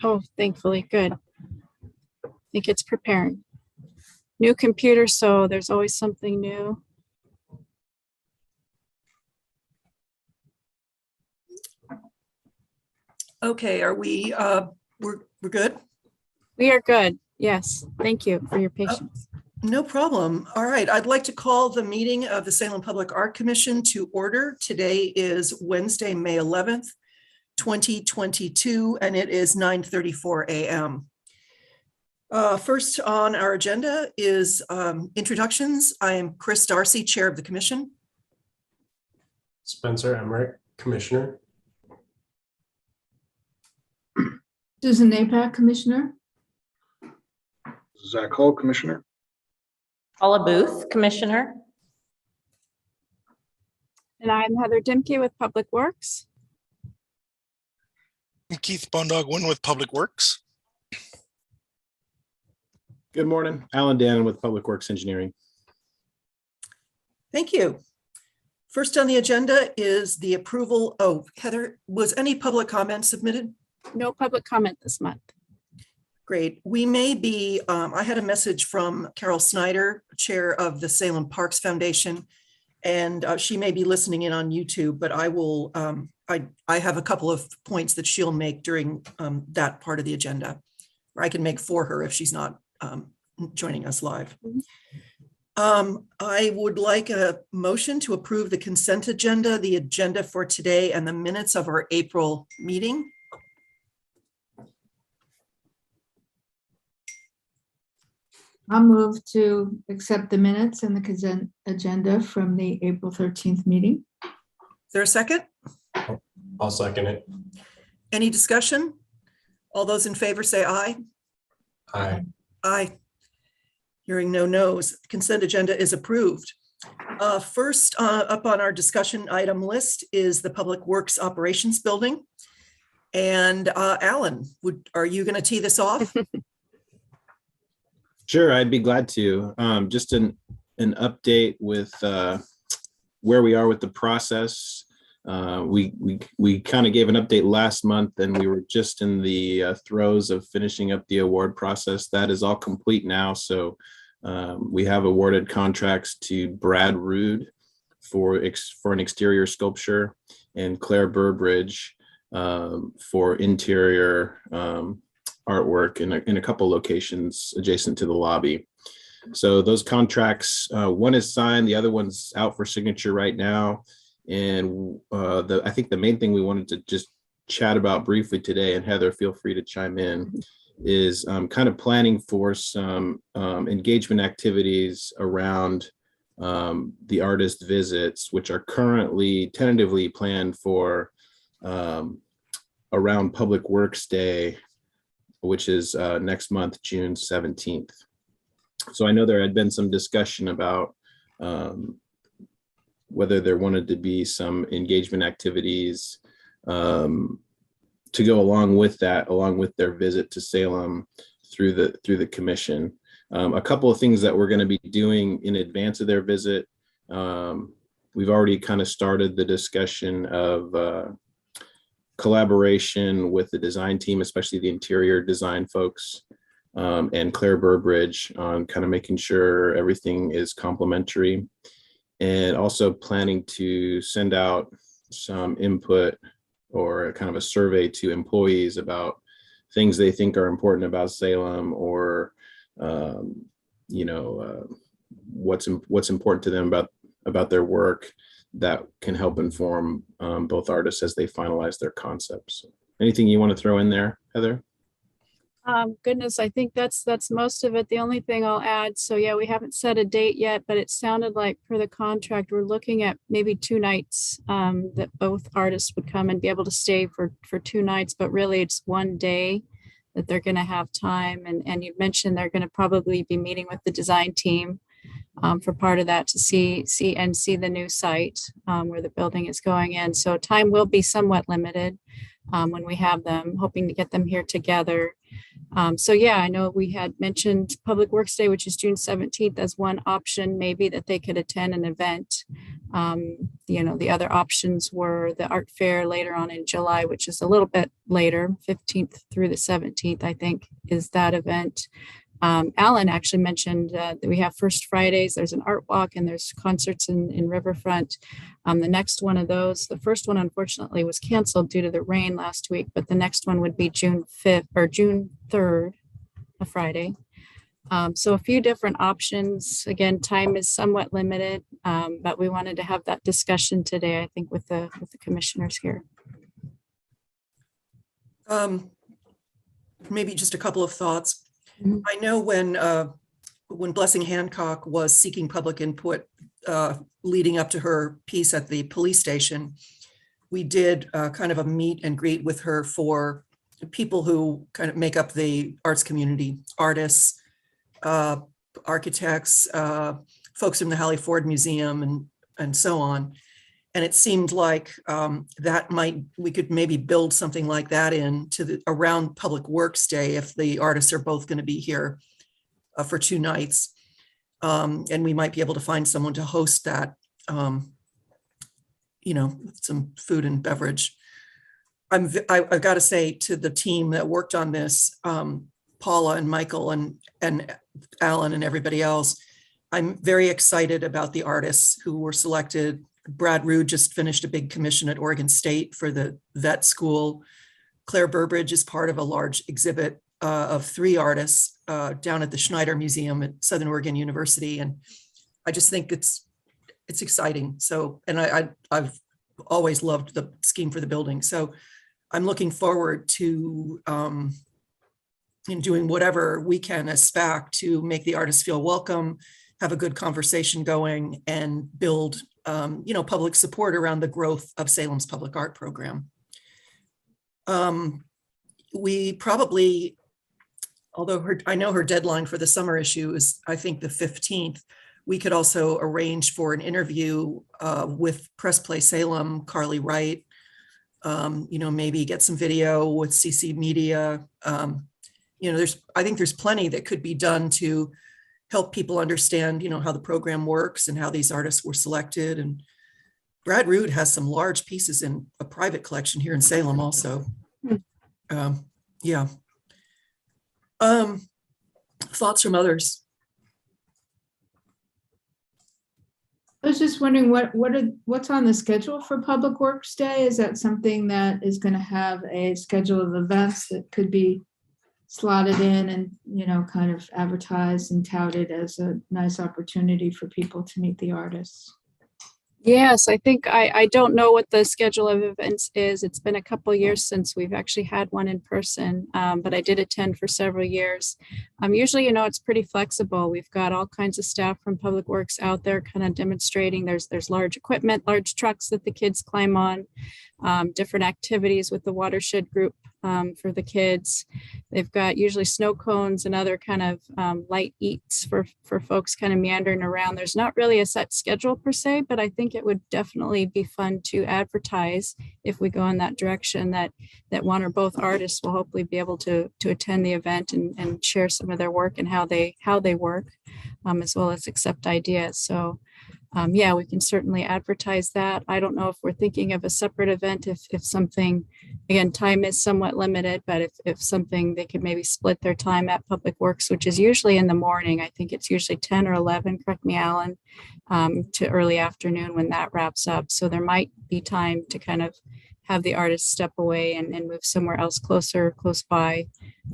Oh, thankfully, good. I think it's preparing. New computer, so there's always something new. Okay, are we, we're good? We are good. Yes. Thank you for your patience. No problem. All right. I'd like to call the meeting of the Salem Public Art Commission to order. Today is Wednesday, May 11th, 2022, and it is 9:34 a.m. First on our agenda is introductions. I am Chris Darcy, Chair of the Commission. Spencer Emmerich, Commissioner. Susan Apak, Commissioner. Zach Hull, Commissioner. Paula Booth, Commissioner. And I'm Heather Dimke with Public Works. I'm Keith Bondog-Wynn with Public Works. Good morning. Alan Dannon with Public Works Engineering. Thank you. First on the agenda is the approval. Oh, Heather, was any public comment submitted? No public comment this month. Great. We may be, I had a message from Carol Snyder, Chair of the Salem Parks Foundation, and she may be listening in on YouTube, but I will, I have a couple of points that she'll make during that part of the agenda, or I can make for her if she's not joining us live. I would like a motion to approve the consent agenda, the agenda for today, and the minutes of our April meeting. I'll move to accept the minutes and the consent agenda from the April 13th meeting. Is there a second? I'll second it. Any discussion? All those in favor say aye. Aye. Aye. Hearing no no's, consent agenda is approved. First up on our discussion item list is the Public Works Operations Building. And Alan, are you going to tee this off? Sure, I'd be glad to. Just an update with where we are with the process. We kind of gave an update last month, and we were just in the throes of finishing up the award process. That is all complete now. So we have awarded contracts to Brad Rood for an exterior sculpture and Claire Burbridge for interior artwork in a couple locations adjacent to the lobby. So those contracts, one is signed, the other one's out for signature right now. And I think the main thing we wanted to just chat about briefly today, and Heather, feel free to chime in, is kind of planning for some engagement activities around the artist visits, which are currently tentatively planned for around Public Works Day, which is next month, June 17th. So I know there had been some discussion about whether there wanted to be some engagement activities to go along with that, along with their visit to Salem through the commission. A couple of things that we're going to be doing in advance of their visit. We've already kind of started the discussion of collaboration with the design team, especially the interior design folks, and Claire Burbridge on kind of making sure everything is complementary, and also planning to send out some input or kind of a survey to employees about things they think are important about Salem, or what's important to them about their work that can help inform both artists as they finalize their concepts. Anything you want to throw in there, Heather? Goodness, I think that's most of it. The only thing I'll add, so yeah, we haven't set a date yet, but it sounded like for the contract, we're looking at maybe 2 nights that both artists would come and be able to stay for 2 nights, but really it's 1 day that they're going to have time. And you mentioned they're going to probably be meeting with the design team for part of that to see the new site where the building is going in. So time will be somewhat limited when we have them, hoping to get them here together. So yeah, I know we had mentioned Public Works Day, which is June 17th, as one option, maybe that they could attend an event. The other options were the art fair later on in July, which is a little bit later, 15th through the 17th, I think, is that event. Alan actually mentioned that we have First Fridays, there's an art walk, and there's concerts in Riverfront. The next one of those, the first one unfortunately was canceled due to the rain last week, but the next one would be June 5th or June 3rd, a Friday. So a few different options. Again, time is somewhat limited, but we wanted to have that discussion today, I think, with the commissioners here. Maybe just a couple of thoughts. Mhm. I know when Blessing Hancock was seeking public input leading up to her piece at the police station, we did kind of a meet and greet with her for people who kind of make up the arts community, artists, architects, folks from the Hallie Ford Museum, and so on. And it seemed like we could maybe build something like that into around Public Works Day if the artists are both going to be here for 2 nights. And we might be able to find someone to host that, some food and beverage. I've got to say to the team that worked on this, Paula and Michael and Alan and everybody else, I'm very excited about the artists who were selected. Brad Rude just finished a big commission at Oregon State for the vet school. Claire Burbridge is part of a large exhibit of 3 artists down at the Schneider Museum at Southern Oregon University. And I just think it's exciting. So, and I've always loved the scheme for the building. So I'm looking forward to doing whatever we can as SPAC to make the artists feel welcome, have a good conversation going, and build public support around the growth of Salem's public art program. We probably, although I know her deadline for the summer issue is, I think, the 15th, we could also arrange for an interview with Press Play Salem, Carly Wright, maybe get some video with CC Media. I think there's plenty that could be done to help people understand, how the program works and how these artists were selected. And Brad Rude has some large pieces in a private collection here in Salem also. Yeah. Thoughts from others? I was just wondering what's on the schedule for Public Works Day? Is that something that is going to have a schedule of events that could be slotted in and, kind of advertised and touted as a nice opportunity for people to meet the artists? Yes, I think I don't know what the schedule of events is. It's been a couple years since we've actually had one in person, but I did attend for several years. Usually, it's pretty flexible. We've got all kinds of staff from Public Works out there kind of demonstrating. There's large equipment, large trucks that the kids climb on, different activities with the watershed group for the kids. They've got usually snow cones and other kind of light eats for folks kind of meandering around. There's not really a set schedule per se, but I think it would definitely be fun to advertise if we go in that direction, that one or both artists will hopefully be able to attend the event and share some of their work and how they work, as well as accept ideas. So yeah, we can certainly advertise that. I don't know if we're thinking of a separate event, if something, again, time is somewhat limited, but if something, they could maybe split their time at Public Works, which is usually in the morning. I think it's usually 10 or 11, correct me, Alan, to early afternoon when that wraps up. So there might be time to kind of have the artist step away and move somewhere else close by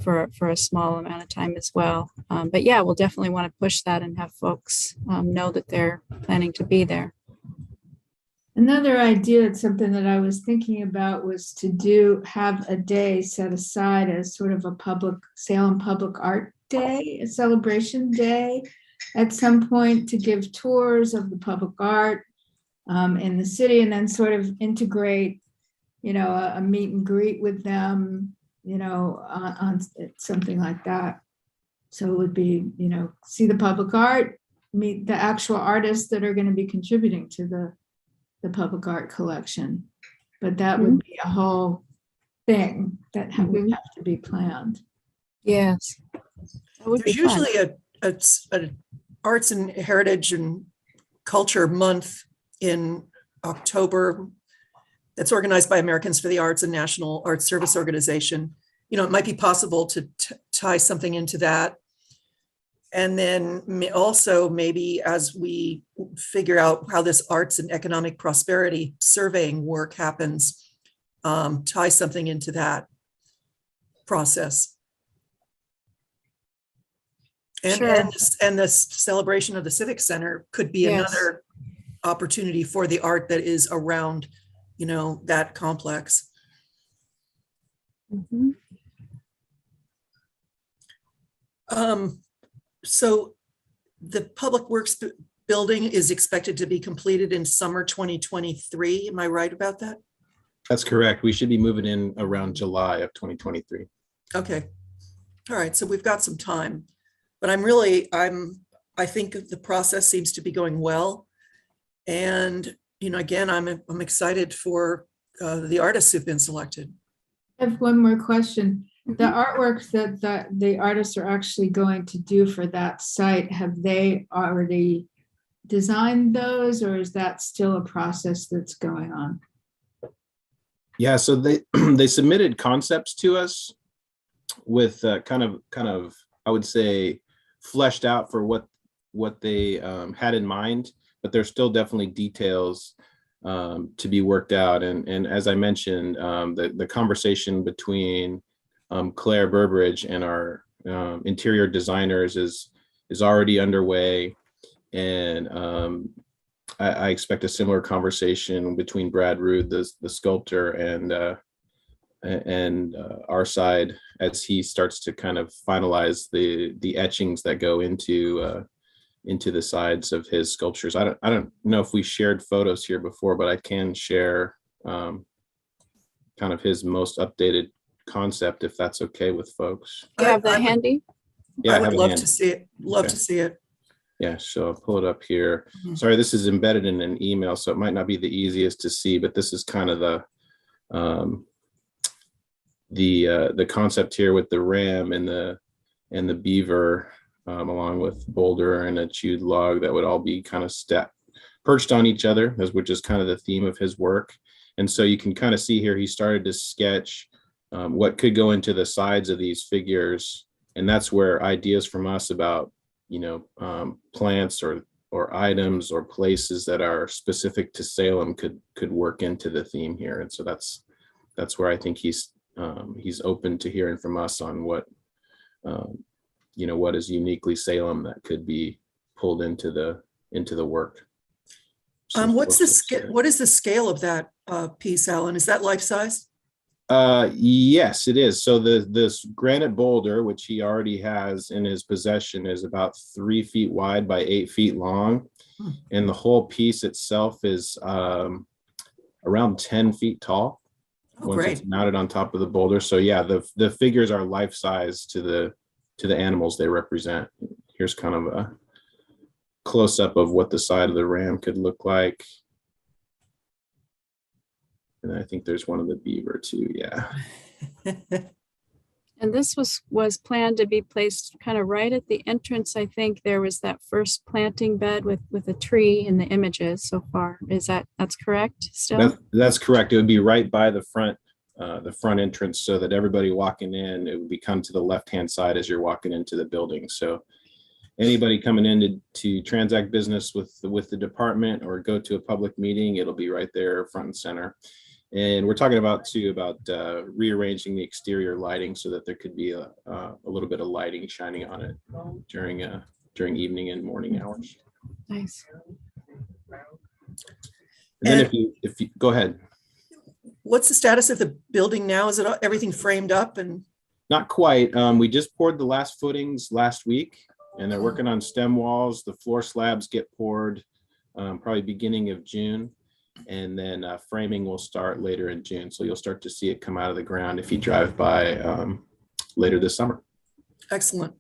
for a small amount of time as well. But yeah, we'll definitely want to push that and have folks know that they're planning to be there. Another idea, something that I was thinking about, was to have a day set aside as sort of a Salem Public Art Day, a celebration day at some point, to give tours of the public art in the city, and then sort of integrate a meet and greet with them, on something like that. So it would be, see the public art, meet the actual artists that are going to be contributing to the public art collection. But that would be a whole thing that would have to be planned. Yes. That would be There's fun. usually a arts and heritage and culture month in October that's organized by Americans for the Arts and National Arts Service Organization. You know, it might be possible to tie something into that. And then also maybe as we figure out how this arts and economic prosperity surveying work happens, tie something into that process. And, Sure. and the celebration of the Civic Center could be Yes. another opportunity for the art that is around, you know, that complex. Mhm. So the Public Works building is expected to be completed in summer 2023. Am I right about that? That's correct. We should be moving in around July of 2023. Okay. All right. So we've got some time, but I think the process seems to be going well. And, you know, again, I'm excited for the artists who've been selected. I have one more question. The Mhm. artwork that the artists are actually going to do for that site, have they already designed those, or is that still a process that's going on? Yeah, so they they submitted concepts to us with kind of I would say fleshed out for what they had in mind, but there's still definitely details to be worked out. And as I mentioned, the conversation between Claire Burbridge and our interior designers is already underway, and I expect a similar conversation between Brad Rude, the sculptor, and our side as he starts to kind of finalize the etchings that go into the sides of his sculptures. I don't know if we shared photos here before, but I can share kind of his most updated concept, if that's okay with folks. You have that I would- handy? Yeah, I I would have a love hand. to see it. Love Okay. to see it. Yeah, so I'll pull it up here. Mhm. Sorry, this is embedded in an email, so it might not be the easiest to see, but this is kind of the concept here with the ram and the beaver, along with boulder and a chewed log that would all be kind of perched on each other, which is kind of the theme of his work. And so you can kind of see here he started to sketch what could go into the sides of these figures, and that's where ideas from us about, you know, plants or items or places that are specific to Salem could work into the theme here. And so that's where I think he's open to hearing from us on what you know, what is uniquely Salem that could be pulled into the work. So What is the scale of that piece, Alan? Is that life size? Yes, it is. So this granite boulder, which he already has in his possession, is about 3 feet wide by 8 feet long. Hmm. And the whole piece itself is around 10 feet tall. Oh, Once great. it's mounted on top of the boulder. So yeah, the figures are life size to the animals they represent. Here's kind of a close up of what the side of the ram could look like. And I think there's one of the beaver too. Yeah. And this was planned to be placed kind of right at the entrance. I think there was that first planting bed with a tree in the images so far. That's correct still? That's correct. It would be right by the front entrance, so that everybody walking in, it would be come to the left-hand side as you're walking into the building. So anybody coming in to transact business with the department or go to a public meeting, it'll be right there front and center. And we're talking about rearranging the exterior lighting so that there could be a little bit of lighting shining on it during evening and morning hours. Nice. And then if you go ahead. What's the status of the building now? Is it everything framed up? And Not quite. We just poured the last footings last week, and they're working on stem walls. The floor slabs get poured probably beginning of June. And then framing will start later in June. So you'll start to see it come out of the ground if you drive by later this summer. excellent.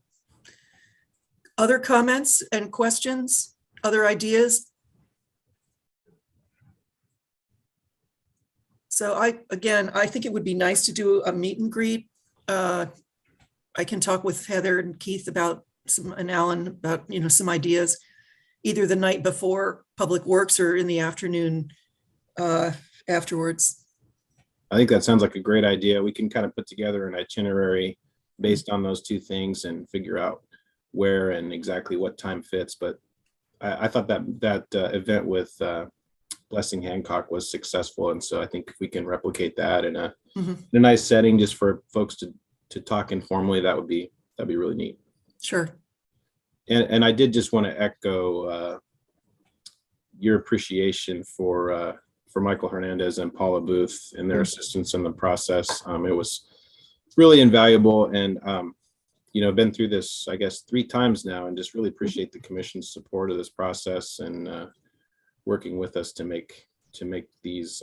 Other comments and questions? Other ideas? So I think it would be nice to do a meet and greet I can talk with Heather and Keith about and Alan about, some ideas, either the night before Public Works or in the afternoon afterwards. I think that sounds like a great idea. We can kind of put together an itinerary based on those two things and figure out where and exactly what time fits. But I thought that event with Blessing Hancock was successful. And so I think if we can replicate that in a nice setting just for folks to talk informally, that'd be really neat. Sure. And I did just want to echo your appreciation for Michael Hernandez and Paula Booth and their assistance in the process. It was really invaluable, and been through this, I guess, 3 times now, and just really appreciate the commission's support of this process and working with us to make these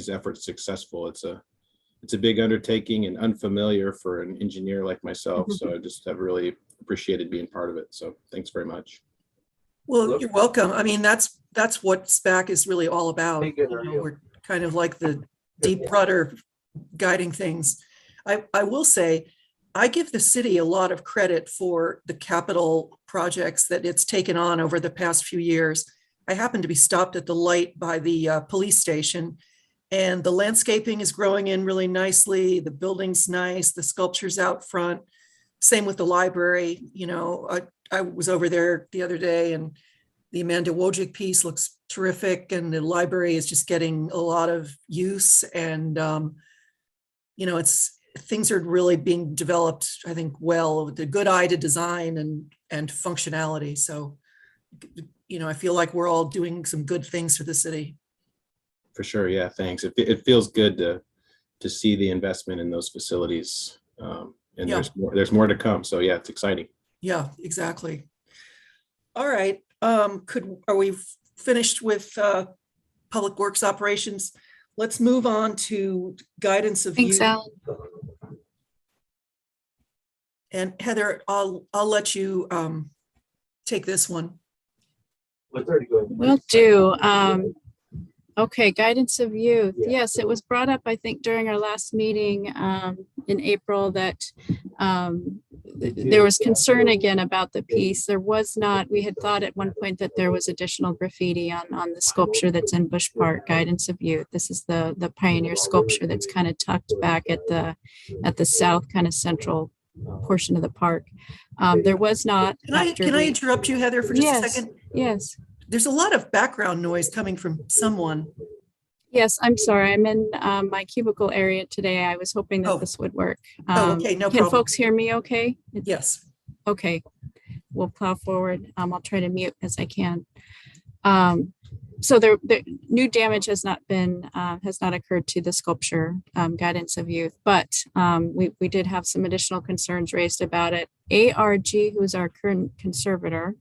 efforts successful. It's a big undertaking and unfamiliar for an engineer like myself, so I just have really appreciated being part of it. So thanks very much. Well, you're welcome. I mean, that's what SPAC is really all about. We're kind of like the deep rudder guiding things. I will say, I give the city a lot of credit for the capital projects that it's taken on over the past few years. I happened to be stopped at the light by the police station, and the landscaping is growing in really nicely. The building's nice, the sculpture's out front. Same with the library. I was over there the other day, and the Amanda Wojcik piece looks terrific, and the library is just getting a lot of use. And things are really being developed, I think, well, with a good eye to design and functionality. So, I feel like we're all doing some good things for the city. For sure, yeah, thanks. It feels good to see the investment in those facilities, and there's more to come. So yeah, it's exciting. Yeah, exactly. All right. Are we finished with Public Works operations? Let's move on to guidance of Thanks, youth. Alan. And Heather, I'll let you take this one. Will do. Okay, guidance of youth. Yes, it was brought up, I think, during our last meeting in April that there was concern again about the piece. There was not, we had thought at one point that there was additional graffiti on the sculpture that's in Bush Park, Guidance of Youth. This is the pioneer sculpture that's kind of tucked back at the south kind of central portion of the park. There was not. Can I interrupt you, Heather, for just a second? Yes. There's a lot of background noise coming from someone. Yes, I'm sorry. I'm in my cubicle area today. I was hoping that this would work. Okay, no can problem. Folks hear me okay? Yes. Okay, we'll plow forward. I'll try to mute as I can. So the new damage has not occurred to the sculpture, Guidance of Youth, but we did have some additional concerns raised about it. ARG, who's our current conservator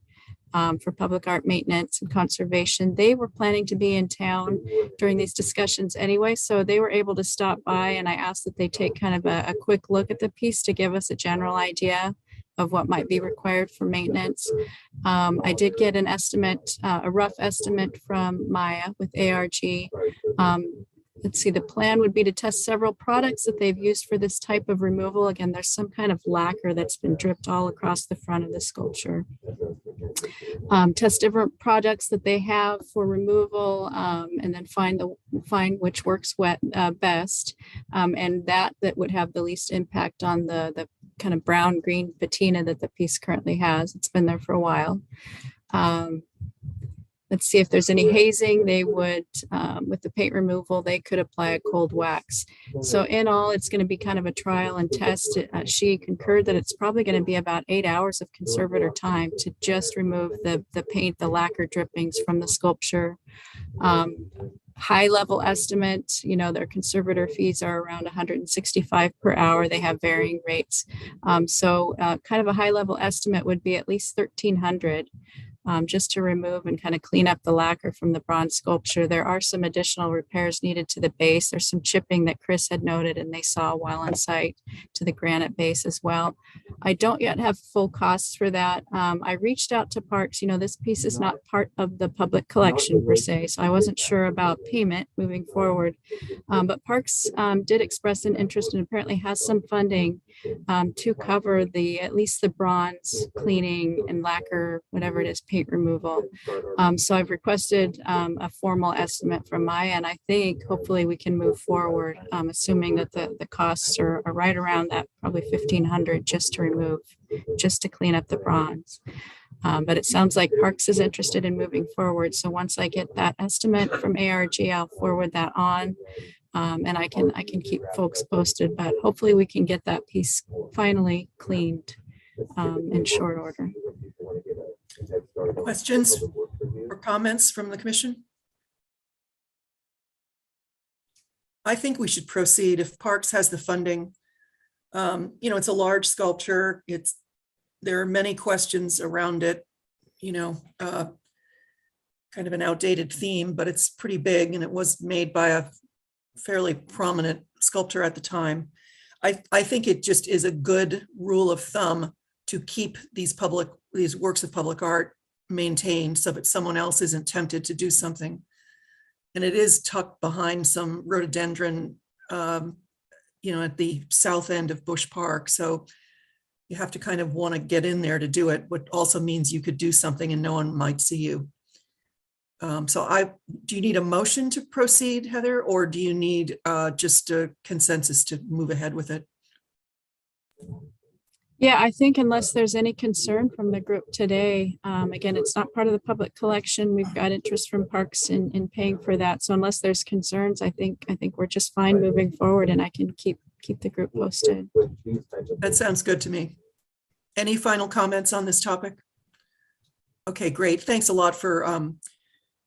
for public art maintenance and conservation, they were planning to be in town during these discussions anyway, so they were able to stop by, and I asked that they take kind of a quick look at the piece to give us a general idea of what might be required for maintenance. I did get an estimate, a rough estimate from Maya with ARG. Let's see, the plan would be to test several products that they've used for this type of removal. Again, there's some kind of lacquer that's been dripped all across the front of the sculpture. Test different products that they have for removal, and then find which works best, and that would have the least impact on the kind of brown green patina that the piece currently has. It's been there for a while. Let's see if there's any hazing. They would, with the paint removal, they could apply a cold wax. So in all, it's going to be kind of a trial and test. She concurred that it's probably going to be about 8 hours of conservator time to just remove the paint, the lacquer drippings from the sculpture. High level estimate, their conservator fees are around $165 per hour. They have varying rates. So kind of a high level estimate would be at least $1,300. Just to remove and kind of clean up the lacquer from the bronze sculpture. There are some additional repairs needed to the base. There's some chipping that Chris had noted and they saw while on site to the granite base as well. I don't yet have full costs for that. I reached out to Parks. This piece is not part of the public collection per se, so I wasn't sure about payment moving forward. But Parks did express an interest and apparently has some funding to cover at least the bronze cleaning and lacquer, whatever it is, paint removal. So I've requested a formal estimate from my end. I think hopefully we can move forward, assuming that the costs are right around that, probably 1,500 just to clean up the bronze. But it sounds like Parks is interested in moving forward. So once I get that estimate from ARG, I'll forward that on. And I can keep folks posted, but hopefully we can get that piece finally cleaned in short order. Questions or comments from the commission? I think we should proceed if Parks has the funding. It's a large sculpture. There are many questions around it, kind of an outdated theme, but it's pretty big and it was made by a fairly prominent sculptor at the time. I think it just is a good rule of thumb to keep these works of public art maintained so that someone else isn't tempted to do something. And it is tucked behind some rhododendron, at the south end of Bush Park. So you have to kind of want to get in there to do it, what also means you could do something and no one might see you. Do you need a motion to proceed, Heather, or do you need just a consensus to move ahead with it? Yeah, I think unless there's any concern from the group today, again, it's not part of the public collection. We've got interest from Parks in paying for that. So unless there's concerns, I think we're just fine moving forward, and I can keep the group posted. That sounds good to me. Any final comments on this topic? Okay, great. Thanks a lot for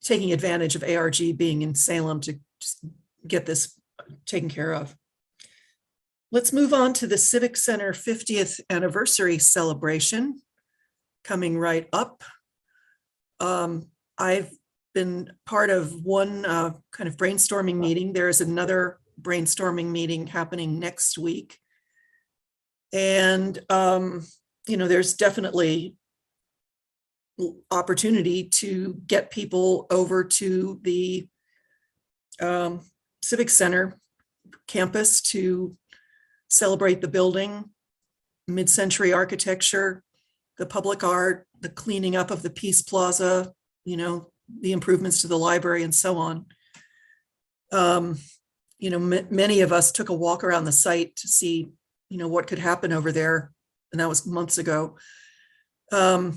taking advantage of ARG being in Salem to just get this taken care of. Let's move on to the Civic Center 50th anniversary celebration coming right up. I've been part of one kind of brainstorming meeting. There is another brainstorming meeting happening next week. And, there's definitely opportunity to get people over to the Civic Center campus to celebrate the building, mid-century architecture, the public art, the cleaning up of the Peace Plaza, the improvements to the library and so on. Many of us took a walk around the site to see, what could happen over there. And that was months ago. I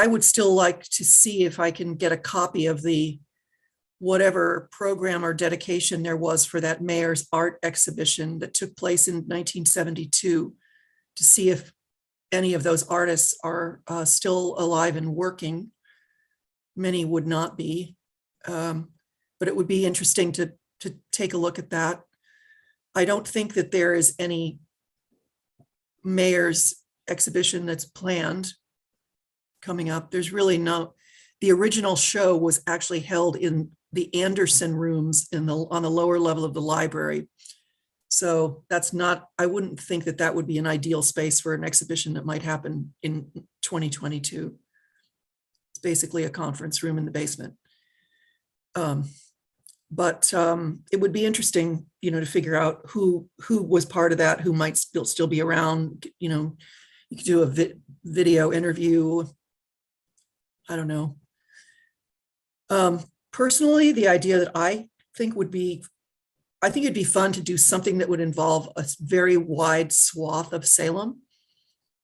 would still like to see if I can get a copy of the whatever program or dedication there was for that mayor's art exhibition that took place in 1972, to see if any of those artists are still alive and working. Many would not be, but it would be interesting to take a look at that. I don't think that there is any mayor's exhibition that's planned coming up. There's really no, the original show was actually held in the Anderson rooms on the lower level of the library. So that's not, I wouldn't think that that would be an ideal space for an exhibition that might happen in 2022. It's basically a conference room in the basement. But it would be interesting, to figure out who was part of that, who might still be around. You could do a video interview. I don't know. Personally, the idea that I think it'd be fun to do something that would involve a very wide swath of Salem,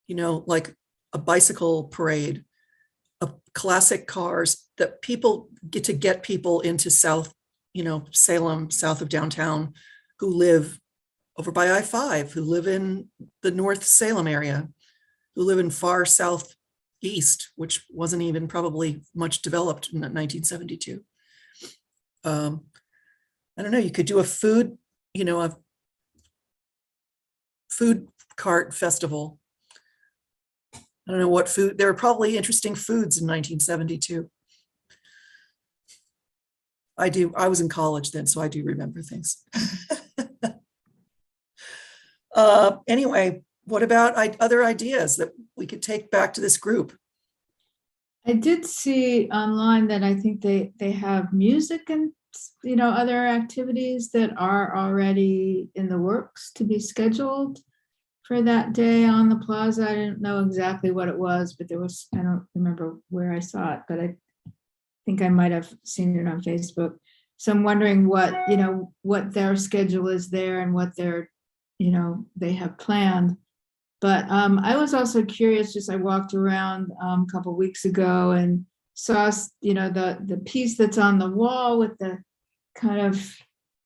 like a bicycle parade, classic cars that people get people into Salem, south of downtown, who live over by I-5, who live in the North Salem area, who live in far southeast, which wasn't even probably much developed in 1972. I don't know, you could do a food cart festival. I don't know what food, there were probably interesting foods in 1972. I was in college then, so I do remember things. Anyway, what about other ideas that we could take back to this group? I did see online that I think they have music and other activities that are already in the works to be scheduled for that day on the plaza? I didn't know exactly what it was, but I don't remember where I saw it, but I think I might have seen it on Facebook. So I'm wondering what their schedule is there and what they have planned. But I was also curious, I walked around a couple weeks ago and saw, the piece that's on the wall with the kind of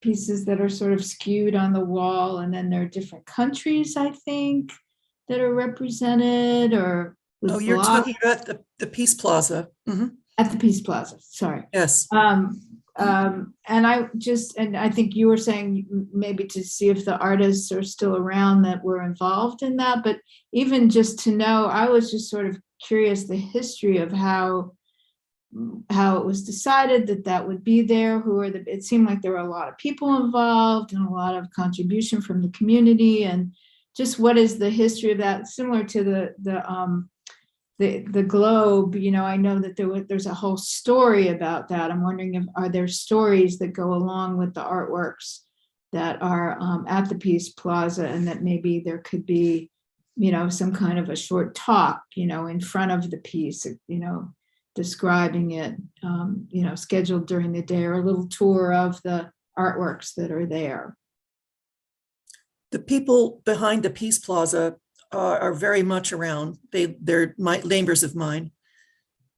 pieces that are sort of skewed on the wall. And then there are different countries, I think, that are represented or. Oh, you're talking about the Peace Plaza. Mhm. At the Peace Plaza, sorry. Yes. And I think you were saying maybe to see if the artists are still around that were involved in that, but even just to know, I was just sort of curious the history of how it was decided that would be there. It seemed like there were a lot of people involved and a lot of contribution from the community, and just what is the history of that, similar to the globe. I know that there's a whole story about that. I'm wondering are there stories that go along with the artworks that are at the Peace Plaza, and that maybe there could be, some kind of a short talk, in front of the piece, describing it, scheduled during the day, or a little tour of the artworks that are there. The people behind the Peace Plaza are very much around. They're neighbors of mine.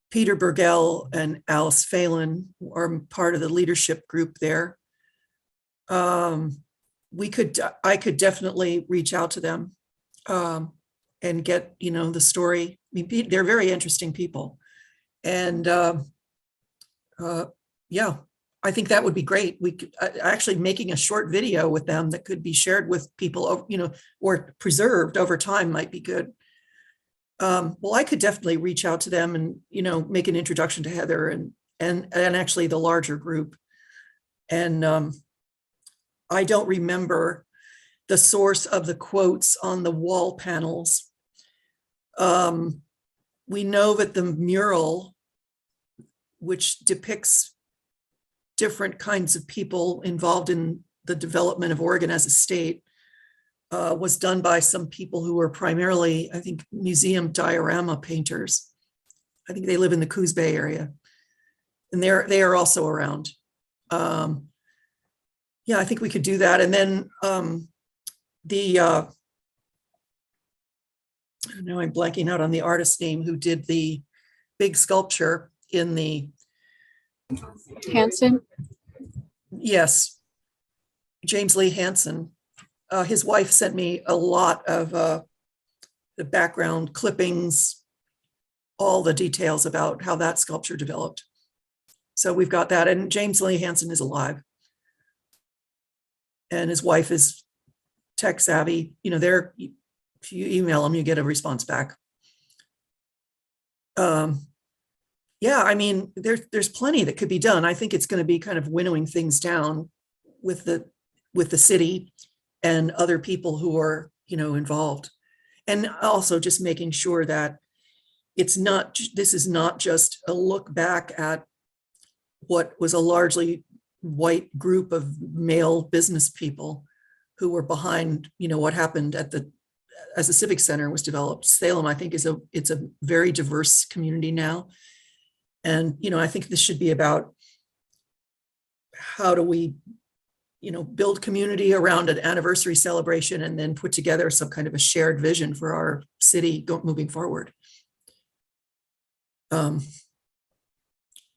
Peter Burgell and Alice Phelan are part of the leadership group there. I could definitely reach out to them and get, the story. I mean, they're very interesting people. And yeah, I think that would be great. We could actually making a short video with them that could be shared with people, or preserved over time might be good. Well, I could definitely reach out to them and, make an introduction to Heather and actually the larger group. And I don't remember the source of the quotes on the wall panels. We know that the mural, which depicts different kinds of people involved in the development of Oregon as a state, was done by some people who were primarily, I think, museum diorama painters. I think they live in the Coos Bay area, and they are also around. Yeah, I think we could do that. And then now I'm blanking out on the artist's name who did the big sculpture in the. Hanson. Yes, James Lee Hansen. His wife sent me a lot of the background clippings, all the details about how that sculpture developed. So we've got that, and James Lee Hansen is alive, and his wife is tech savvy. If you email them, you get a response back. Yeah, I mean, there's plenty that could be done. I think it's going to be kind of winnowing things down with the city and other people who are, involved. And also just making sure that this is not just a look back at what was a largely white group of male business people who were behind, what happened as the Civic Center was developed. Salem, I think, it's a very diverse community now. And, I think this should be about how do we, build community around an anniversary celebration and then put together some kind of a shared vision for our city moving forward.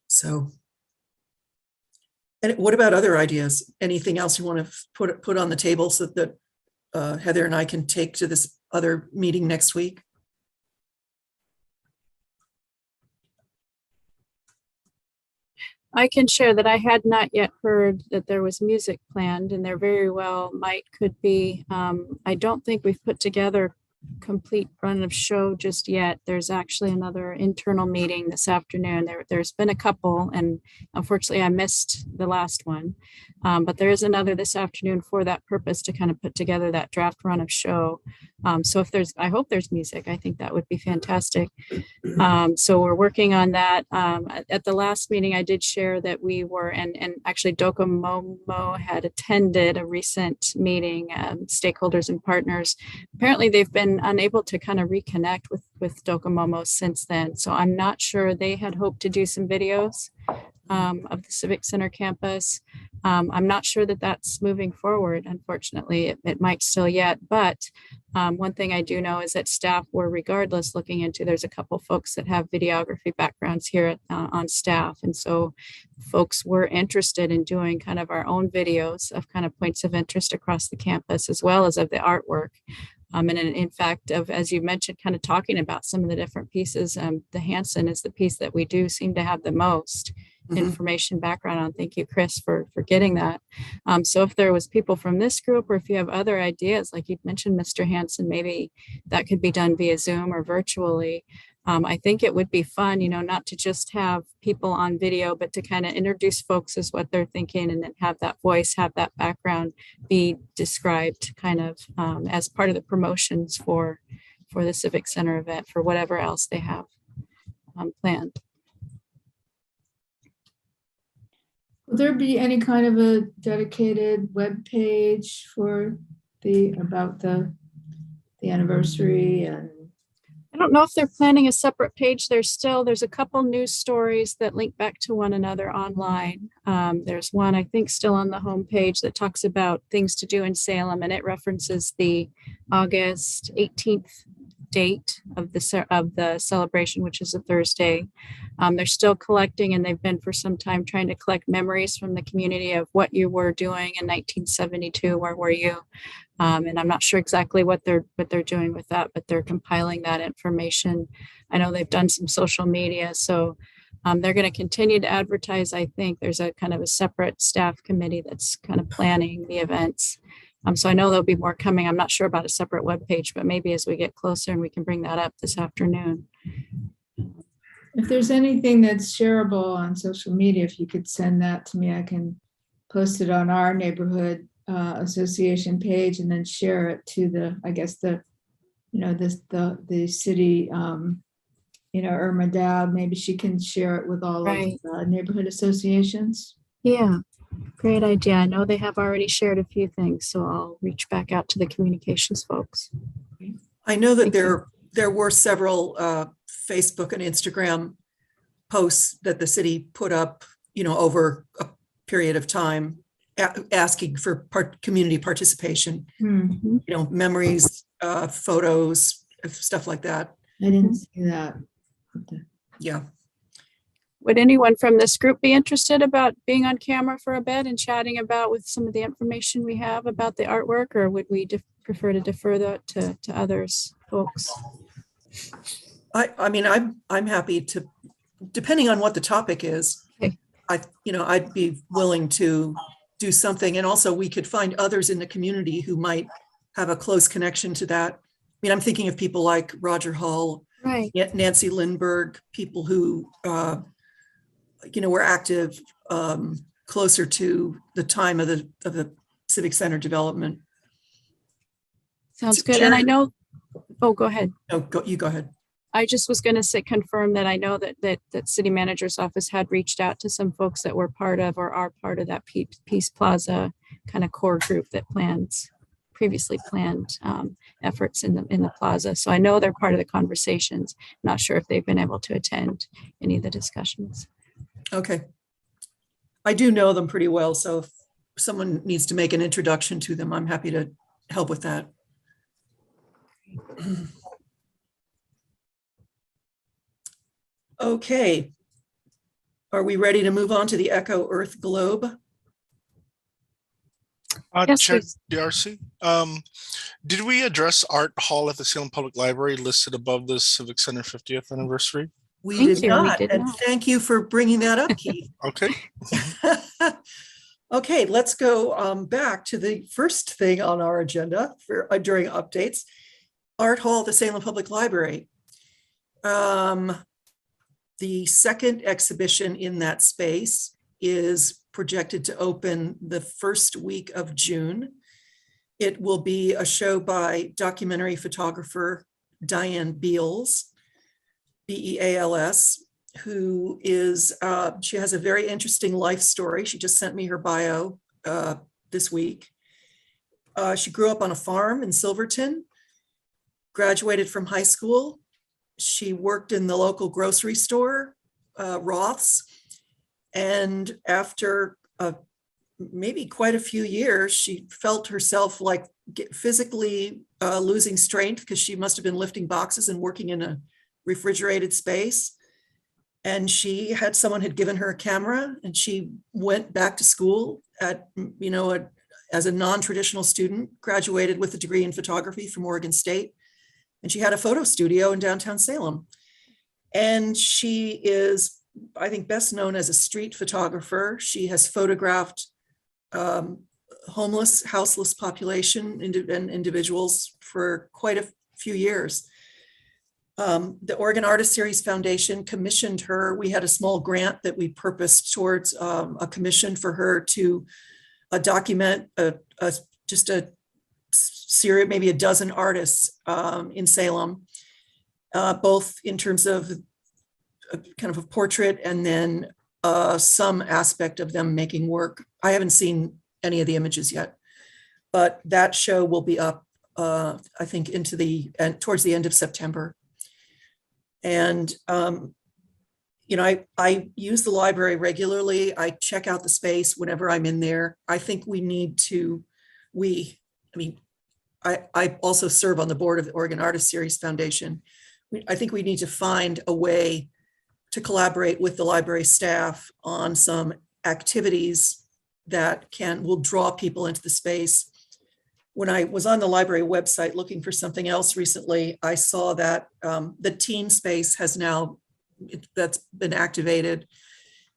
So, and what about other ideas? Anything else you want to put on the table so that Heather and I can take to this other meeting next week? I can share that I had not yet heard that there was music planned, and there very well could be. I don't think we've put together complete run of show just yet. There's actually another internal meeting this afternoon. There's been a couple, and unfortunately I missed the last one. But there is another this afternoon for that purpose, to kind of put together that draft run of show. So I hope there's music. I think that would be fantastic. So we're working on that. At the last meeting, I did share that we were, and actually Docomomo had attended a recent meeting, stakeholders and partners. Apparently they've been unable to kind of reconnect with Docomomo since then. So I'm not sure. They had hoped to do some videos of the Civic Center campus. I'm not sure that that's moving forward. Unfortunately, it might still yet, but one thing I do know is that staff were regardless looking into, there's a couple folks that have videography backgrounds here on staff. And so folks were interested in doing kind of our own videos of kind of points of interest across the campus, as well as of the artwork. And in fact, as you mentioned, kind of talking about some of the different pieces, the Hanson is the piece that we do seem to have the most information background on. Thank you, Chris, for getting that. So if there was people from this group, or if you have other ideas, like you mentioned, Mr. Hanson, maybe that could be done via Zoom or virtually. I think it would be fun, not to just have people on video, but to kind of introduce folks as what they're thinking, and then have that voice, have that background be described kind of as part of the promotions for the Civic Center event, for whatever else they have planned. Will there be any kind of a dedicated web page for about the anniversary? And I don't know if they're planning a separate page. There's a couple news stories that link back to one another online. There's one, I think, still on the homepage that talks about things to do in Salem, and it references the August 18th date of the celebration, which is a Thursday. They're still collecting, and they've been for some time trying to collect memories from the community of what you were doing in 1972. Where were you? And I'm not sure exactly what they're doing with that, but they're compiling that information. I know they've done some social media, so they're going to continue to advertise. I think there's a kind of a separate staff committee that's kind of planning the events. So I know there'll be more coming. I'm not sure about a separate web page, but maybe as we get closer, and we can bring that up this afternoon. if there's anything that's shareable on social media, if you could send that to me, I can post it on our neighborhood association page, and then share it to the city, Irma Dowd. Maybe she can share it with all Right. of the neighborhood associations. Yeah, great idea. I know they have already shared a few things, so I'll reach back out to the communications folks. I know that Thank you. there were several Facebook and Instagram posts that the city put up, over a period of time, asking for community participation, Hmm. memories, photos, stuff like that. I didn't see that. Yeah. Would anyone from this group be interested about being on camera for a bit and chatting about with some of the information we have about the artwork, or would we prefer to defer that to others folks? I'm happy to, depending on what the topic is. Okay. I'd be willing to do something, and also we could find others in the community who might have a close connection to that. I'm thinking of people like Roger Hull, Right. Nancy Lindbergh, people who were active closer to the time of the Civic Center development. Sounds good. And I know, go ahead. No, you go ahead. I just was going to confirm that I know that city manager's office had reached out to some folks that were part of, or are part of, that Peace Plaza kind of core group that previously planned efforts in the plaza. So I know they're part of the conversations. Not sure if they've been able to attend any of the discussions. Okay. I do know them pretty well, so if someone needs to make an introduction to them, I'm happy to help with that. Okay. Are we ready to move on to the Echo Earth Globe? Yes, Chair please. DRC, did we address Art Hall at the Salem Public Library listed above the Civic Center 50th anniversary? We Thank did you, we not, did and not. thank you for bringing that up, Keith. Okay. Okay, let's go back to the first thing on our agenda for during updates. Art Hall, the Salem Public Library. The second exhibition in that space is projected to open the first week of June. It will be a show by documentary photographer Diane Beals, Beals, who is, she has a very interesting life story. She just sent me her bio this week. She grew up on a farm in Silverton, graduated from high school. She worked in the local grocery store, Roth's, and after maybe quite a few years, she felt herself like physically losing strength because she must have been lifting boxes and working in a refrigerated space. And she had, someone had given her a camera, and she went back to school at, as a non-traditional student, graduated with a degree in photography from Oregon State. And she had a photo studio in downtown Salem. And she is, I think, best known as a street photographer. She has photographed homeless, houseless population and individuals for quite a few years. The Oregon Artist Series Foundation commissioned her. We had a small grant that we purposed towards a commission for her to document just a series, maybe a dozen artists in Salem, both in terms of kind of a portrait and then some aspect of them making work. I haven't seen any of the images yet, but that show will be up, I think, towards the end of September. And, I use the library regularly. I check out the space whenever I'm in there. I think we need to, I also serve on the board of the Oregon Artist Series Foundation. I think we need to find a way to collaborate with the library staff on some activities that will draw people into the space. When I was on the library website looking for something else recently, I saw that the teen space that's been activated.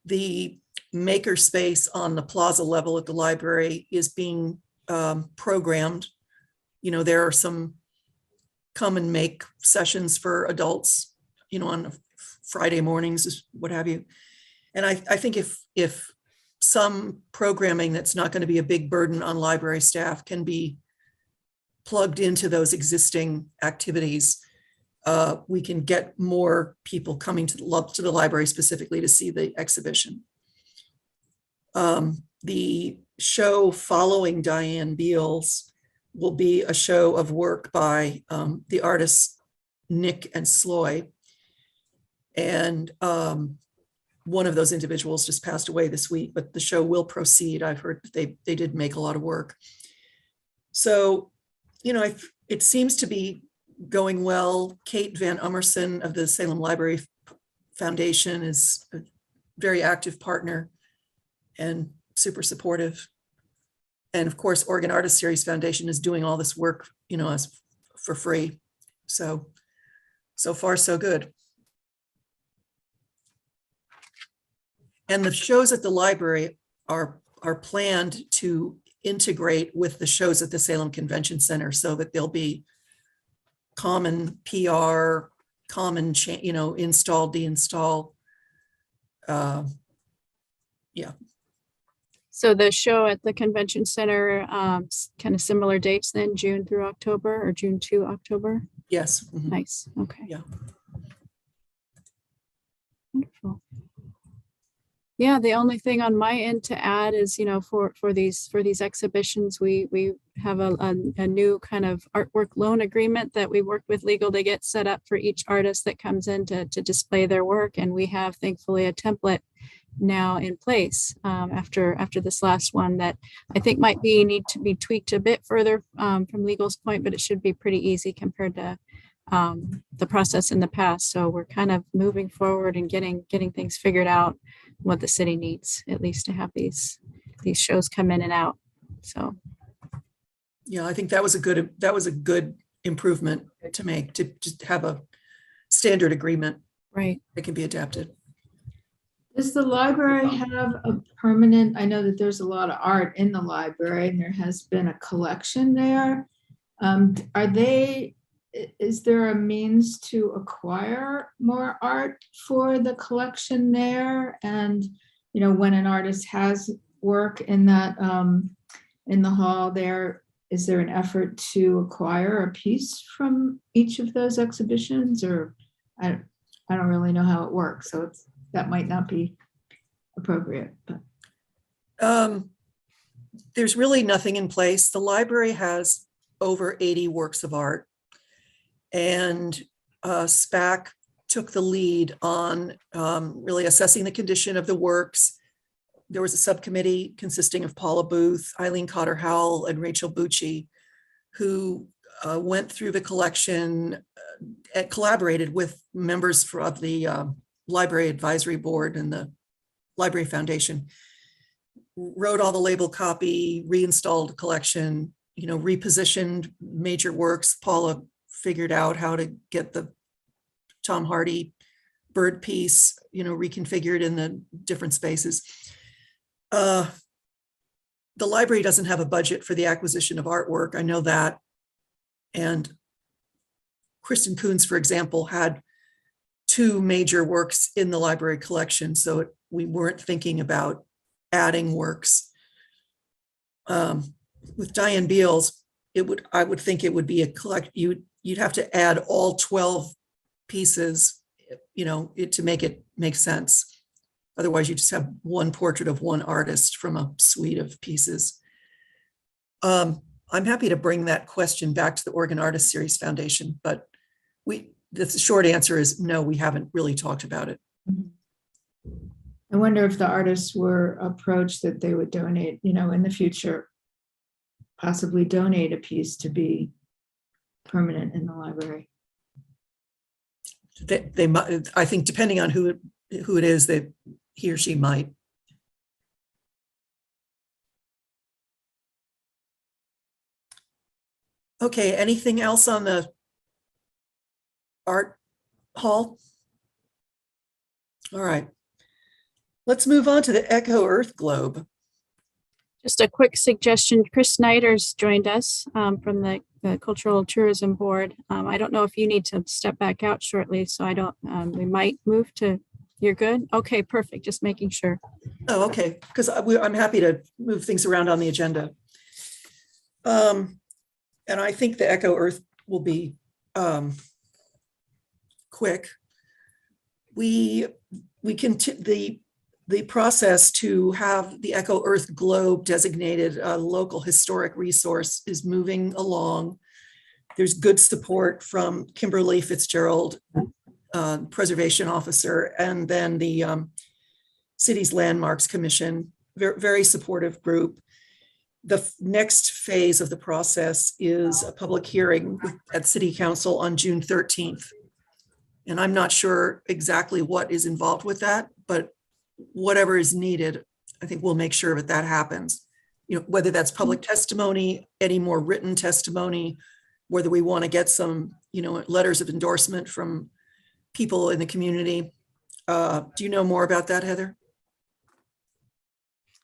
The maker space on the plaza level at the library is being programmed. There are some come and make sessions for adults, on Friday mornings, what have you. And I think if some programming that's not going to be a big burden on library staff can be plugged into those existing activities, we can get more people coming to the library specifically to see the exhibition. The show following Diane Beals will be a show of work by the artists Nick and Sloy. And one of those individuals just passed away this week, but the show will proceed. I've heard that they did make a lot of work. So, it seems to be going well. Kate Van Umerson of the Salem Library Foundation is a very active partner and super supportive. And of course, Oregon Artist Series Foundation is doing all this work, for free. So far, so good. And the shows at the library are planned to integrate with the shows at the Salem Convention Center so that there'll be common PR, common, install, deinstall. Yeah. So the show at the convention center, kind of similar dates then, June through October, or June to October? Yes. Mhm. Nice. Okay. Yeah. Wonderful. Yeah, the only thing on my end to add is, for these exhibitions, we have a new kind of artwork loan agreement that we work with legal to get set up for each artist that comes in to display their work. And we have thankfully a template now in place after this last one that I think might need to be tweaked a bit further from legal's point, but it should be pretty easy compared to the process in the past. So we're kind of moving forward and getting things figured out, what the city needs, at least to have these shows come in and out. So Yeah, I think that was a good improvement to make, to just have a standard agreement right. that can be adapted. Does the library have a permanent, I know that there's a lot of art in the library and there has been a collection there. Is there a means to acquire more art for the collection there? And, when an artist has work in that, in the hall there, is there an effort to acquire a piece from each of those exhibitions, or I don't really know how it works, so that might not be appropriate, but. There's really nothing in place. The library has over 80 works of art, and SPAC took the lead on really assessing the condition of the works. There was a subcommittee consisting of Paula Booth, Eileen Cotter-Howell, and Rachel Bucci, who went through the collection and collaborated with members of the Library Advisory Board and the Library Foundation, wrote all the label copy, reinstalled the collection, repositioned major works. Paula figured out how to get the Tom Hardy bird piece, reconfigured in the different spaces. The library doesn't have a budget for the acquisition of artwork. I know that. And Kristen Coons, for example, had 2 major works in the library collection. So we weren't thinking about adding works. With Diane Beals, I would think it would be you'd have to add all 12 pieces, to make it make sense. Otherwise, you just have one portrait of one artist from a suite of pieces. I'm happy to bring that question back to the Oregon Artist Series Foundation, but the short answer is no, we haven't really talked about it. I wonder if the artists were approached that they would donate, in the future, possibly donate a piece to be permanent in the library. They might, I think, depending on who it is, that he or she might. Okay, anything else on the art hall? All right. Let's move on to the Echo Earth Globe. Just a quick suggestion. Chris Snyder's joined us from the Cultural Tourism Board. I don't know if you need to step back out shortly, so I don't, we might move to, you're good? Okay, perfect. Just making sure. Oh, okay, because I'm happy to move things around on the agenda. And I think the Echo Earth will be quick. The process to have the Echo Earth Globe designated a local historic resource is moving along. There's good support from Kimberly Fitzgerald, Preservation Officer, and then the City's Landmarks Commission, very supportive group. The next phase of the process is a public hearing at City Council on June 13th. And I'm not sure exactly what is involved with that, but whatever is needed, I think we'll make sure that happens. Whether that's public testimony, any more written testimony, whether we want to get some, letters of endorsement from people in the community. Do you know more about that, Heather?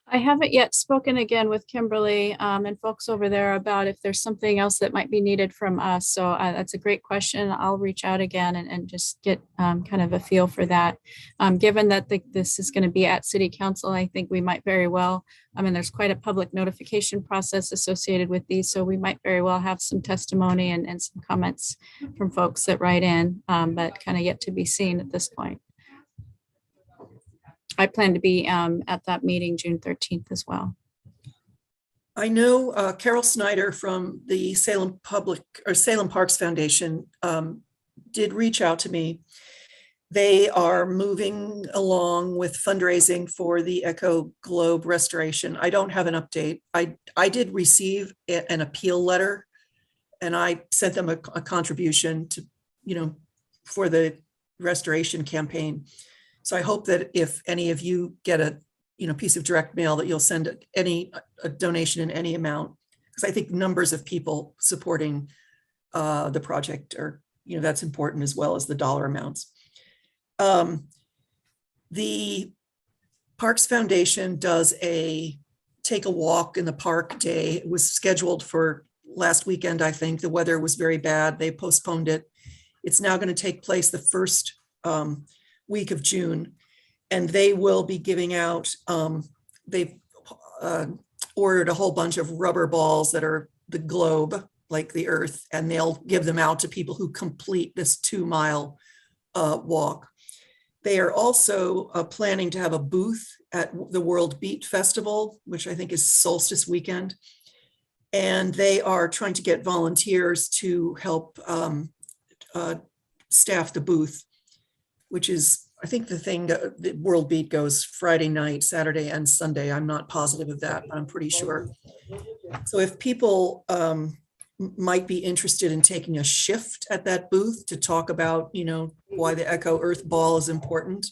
I haven't yet spoken again with Kimberly and folks over there about if there's something else that might be needed from us. So that's a great question. I'll reach out again and just get kind of a feel for that. Given that this is going to be at City Council, I think we might very well, there's quite a public notification process associated with these. So we might very well have some testimony and some comments from folks that write in, but kind of yet to be seen at this point. I plan to be at that meeting June 13th as well. I know Carol Snyder from the Salem Parks Foundation did reach out to me. They are moving along with fundraising for the Echo Globe restoration. I don't have an update. I did receive an appeal letter, and I sent them a contribution to, for the restoration campaign. So I hope that if any of you get a piece of direct mail, that you'll send a donation in any amount, because I think numbers of people supporting the project are, that's important, as well as the dollar amounts. The Parks Foundation does a take a walk in the park day. It was scheduled for last weekend, I think. The weather was very bad. They postponed it. It's now going to take place the first week of June, and they will be giving out, they've ordered a whole bunch of rubber balls that are the globe, like the Earth, and they'll give them out to people who complete this 2-mile walk. They are also planning to have a booth at the World Beat Festival, which I think is solstice weekend. And they are trying to get volunteers to help staff the booth, which is, I think, the thing that the World Beat goes Friday night, Saturday, and Sunday. I'm not positive of that, but I'm pretty sure. So if people might be interested in taking a shift at that booth to talk about, why the Echo Earth Ball is important,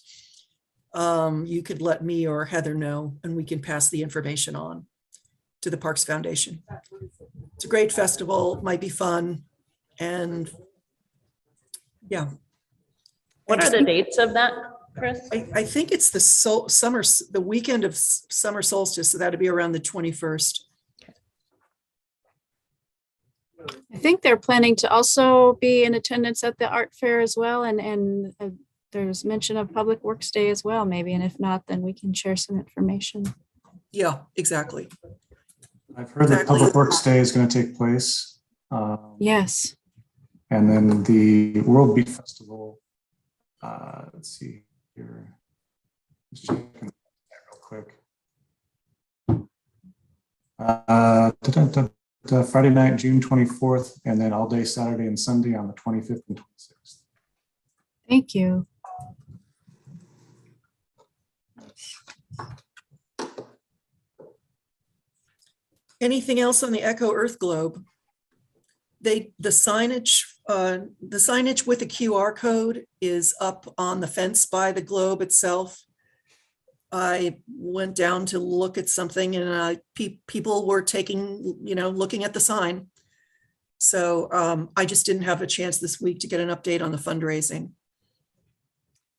you could let me or Heather know, and we can pass the information on to the Parks Foundation. It's a great festival, might be fun, and yeah. What are the dates of that, Chris? I think it's the weekend of summer solstice, so that'd be around the 21st. I think they're planning to also be in attendance at the art fair as well. And there's mention of Public Works Day as well, maybe. And if not, then we can share some information. Yeah, exactly. I've heard that Public Works Day is going to take place. Yes. And then the World Beat Festival, let's see here. Just checking that real quick. Friday night, June 24th, and then all day Saturday and Sunday on the 25th and 26th. Thank you. Anything else on the Echo Earth Globe? The signage with the QR code is up on the fence by the globe itself. I went down to look at something, and people were looking at the sign. So I just didn't have a chance this week to get an update on the fundraising.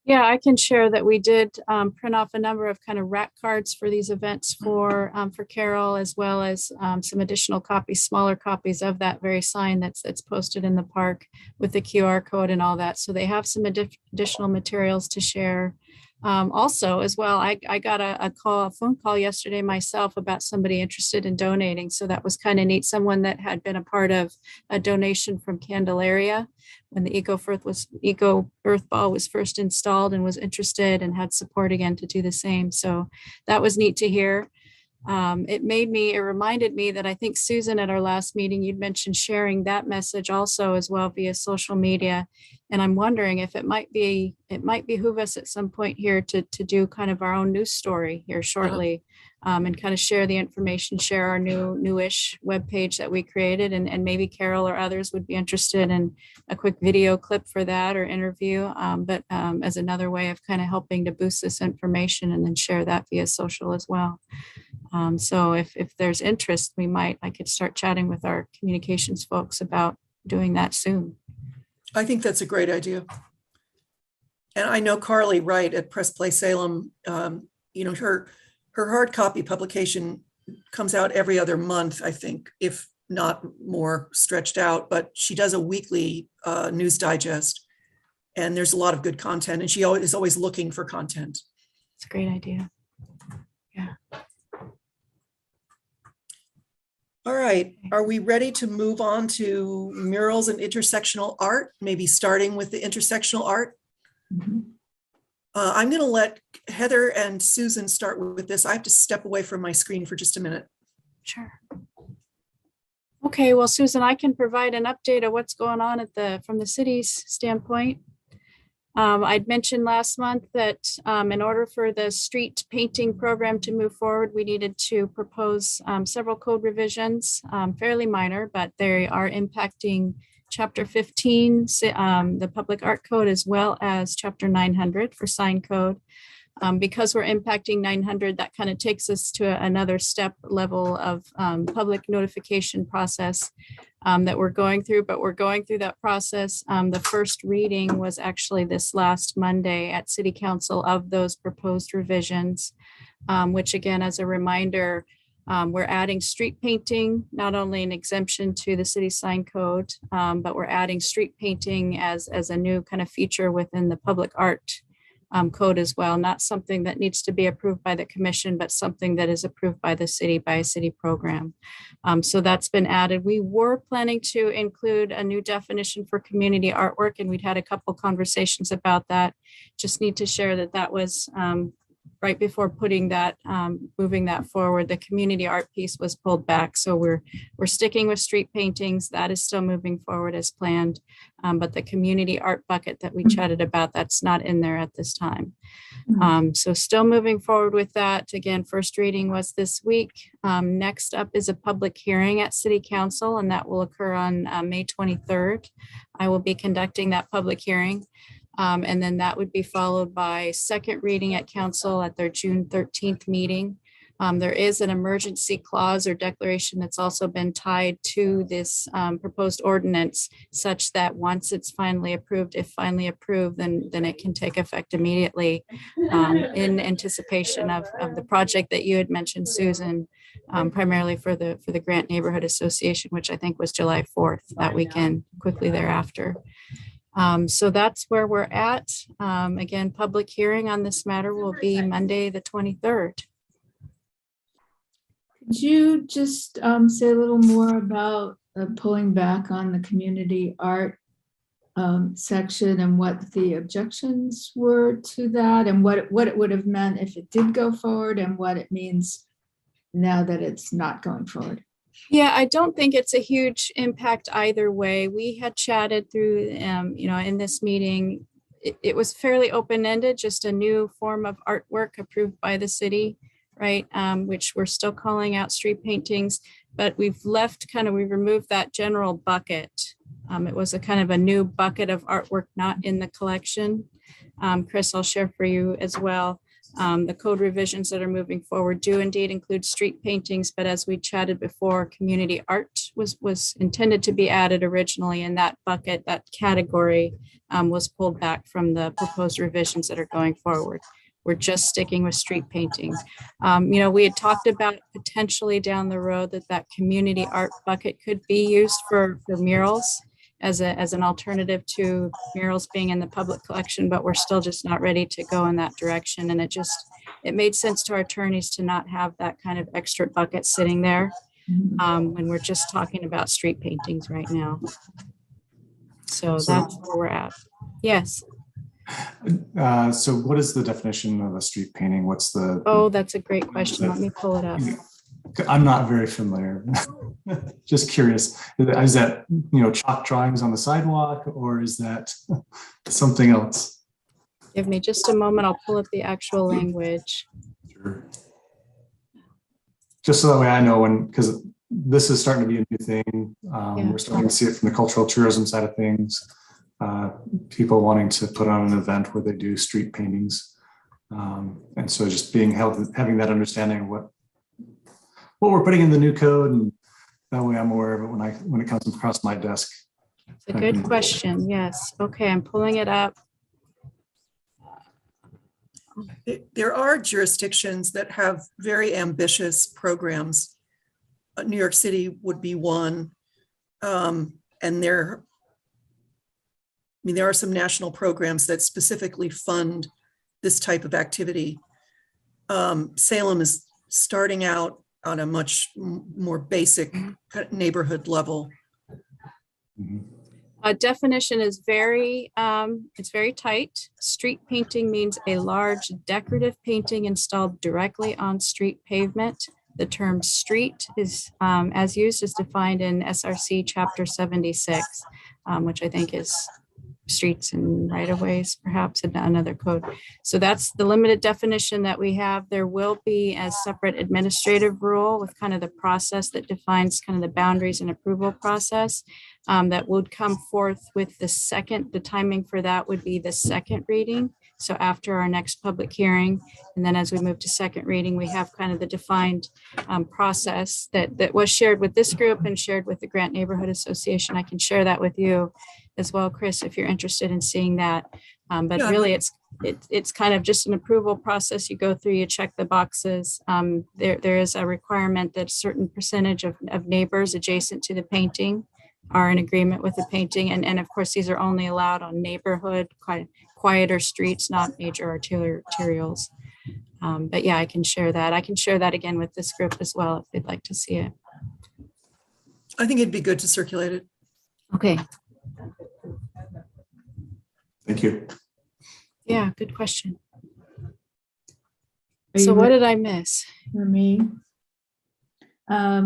Yeah, I can share that we did print off a number of kind of rack cards for these events for Carol, as well as some additional copies, smaller copies of that very sign that's posted in the park with the QR code and all that. So they have some additional materials to share. Also, as well, I got a phone call yesterday myself about somebody interested in donating. So that was kind of neat. Someone that had been a part of a donation from Candelaria when the Eco Earth Ball was first installed, and was interested and had support again to do the same. So that was neat to hear. It reminded me that I think, Susan, at our last meeting, you'd mentioned sharing that message also as well via social media. And I'm wondering if it might behoove us at some point here to do kind of our own news story here shortly, and kind of share the information, share our newish webpage that we created, and maybe Carol or others would be interested in a quick video clip for that, or interview, but as another way of kind of helping to boost this information, and then share that via social as well. So if there's interest, I could start chatting with our communications folks about doing that soon. I think that's a great idea. And I know Carly Wright at Press Play Salem, her hard copy publication comes out every other month, I think, if not more stretched out, but she does a weekly news digest, and there's a lot of good content, and she is always looking for content. It's a great idea. Yeah. All right, are we ready to move on to murals and intersectional art? Maybe starting with the intersectional art? Mm-hmm. I'm going to let Heather and Susan start with this. I have to step away from my screen for just a minute. Sure. Okay, well, Susan, I can provide an update of what's going on from the city's standpoint. I'd mentioned last month that in order for the street painting program to move forward, we needed to propose several code revisions, fairly minor, but they are impacting Chapter 15, the Public Art Code, as well as Chapter 900 for sign code. Because we're impacting 900, that kind of takes us to another step level of public notification process that we're going through, but we're going through that process. The first reading was actually this last Monday at City Council of those proposed revisions, which, again, as a reminder, we're adding street painting, not only an exemption to the city sign code, but we're adding street painting as a new kind of feature within the public art code as well, not something that needs to be approved by the commission, but something that is approved by the city by a city program. So that's been added. We were planning to include a new definition for community artwork, and we'd had a couple conversations about that. Just need to share that that was right before putting that, moving that forward. The community art piece was pulled back. So we're sticking with street paintings. That is still moving forward as planned. But the community art bucket that we chatted about, that's not in there at this time. So still moving forward with that. Again, first reading was this week. Next up is a public hearing at City Council, and that will occur on May 23rd. I will be conducting that public hearing. And then that would be followed by second reading at council at their June 13th meeting. There is an emergency clause or declaration that's also been tied to this proposed ordinance, such that once it's finally approved, if finally approved, then it can take effect immediately in anticipation of the project that you had mentioned, Susan, primarily for the Grant Neighborhood Association, which I think was July 4th, that weekend, quickly thereafter. So that's where we're at. Again, public hearing on this matter will be Monday, the 23rd. Could you just say a little more about pulling back on the community art section and what the objections were to that, and what it would have meant if it did go forward, and what it means now that it's not going forward? Yeah, I don't think it's a huge impact either way. We had chatted through, in this meeting, it was fairly open-ended, just a new form of artwork approved by the city, right? Which we're still calling out street paintings, but we've removed that general bucket. It was a kind of a new bucket of artwork not in the collection. Chris, I'll share for you as well. The code revisions that are moving forward do indeed include street paintings, but as we chatted before, community art was intended to be added originally, and that bucket, that category was pulled back from the proposed revisions that are going forward. We're just sticking with street painting. We had talked about potentially down the road that community art bucket could be used for murals as an alternative to murals being in the public collection, but we're still just not ready to go in that direction. And it made sense to our attorneys to not have that kind of extra bucket sitting there when we're just talking about street paintings right now. So that's where we're at. Yes. So what is the definition of a street painting? What's the? Oh, that's a great question. Let me pull it up. I'm not very familiar. Just curious. Is that, chalk drawings on the sidewalk, or is that something else? Give me just a moment. I'll pull up the actual language. Sure. Just so that way I know because this is starting to be a new thing. We're starting to see it from the cultural tourism side of things. People wanting to put on an event where they do street paintings. And so just having that understanding of what we're putting in the new code, and that way I'm aware of it when it comes across my desk. It's a good question. Yes. Okay, I'm pulling it up. There are jurisdictions that have very ambitious programs. New York City would be one. And there are some national programs that specifically fund this type of activity. Salem is starting out on a much more basic neighborhood level. Definition is it's very tight. Street painting means a large decorative painting installed directly on street pavement. The term street is, as used, is defined in SRC Chapter 76, which I think is streets and right-of-ways, perhaps another code. So that's the limited definition that we have. There will be a separate administrative rule with kind of the process that defines kind of the boundaries and approval process that would come forth with the timing for that would be the second reading. So after our next public hearing, and then as we move to second reading, we have kind of the defined process that was shared with this group and shared with the Grant Neighborhood Association. I can share that with you as well, Chris, if you're interested in seeing that. But really, it's kind of just an approval process. You go through, you check the boxes. There is a requirement that a certain percentage of neighbors adjacent to the painting are in agreement with the painting. And of course, these are only allowed on neighborhood, quieter streets, not major arterials. But yeah, I can share that. I can share that again with this group as well if they'd like to see it. I think it'd be good to circulate it. Okay. Thank you. Yeah, good question. Are So you what ready did I miss? for me? I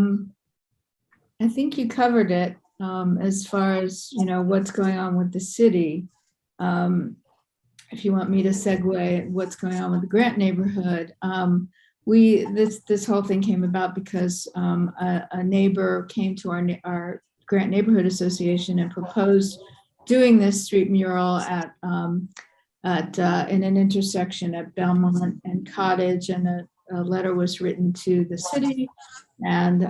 think you covered it as far as, what's going on with the city. If you want me to segue what's going on with the grant neighborhood, this whole thing came about because a neighbor came to our grant neighborhood association and proposed doing this street mural in an intersection at Belmont and Cottage, and a letter was written to the city, and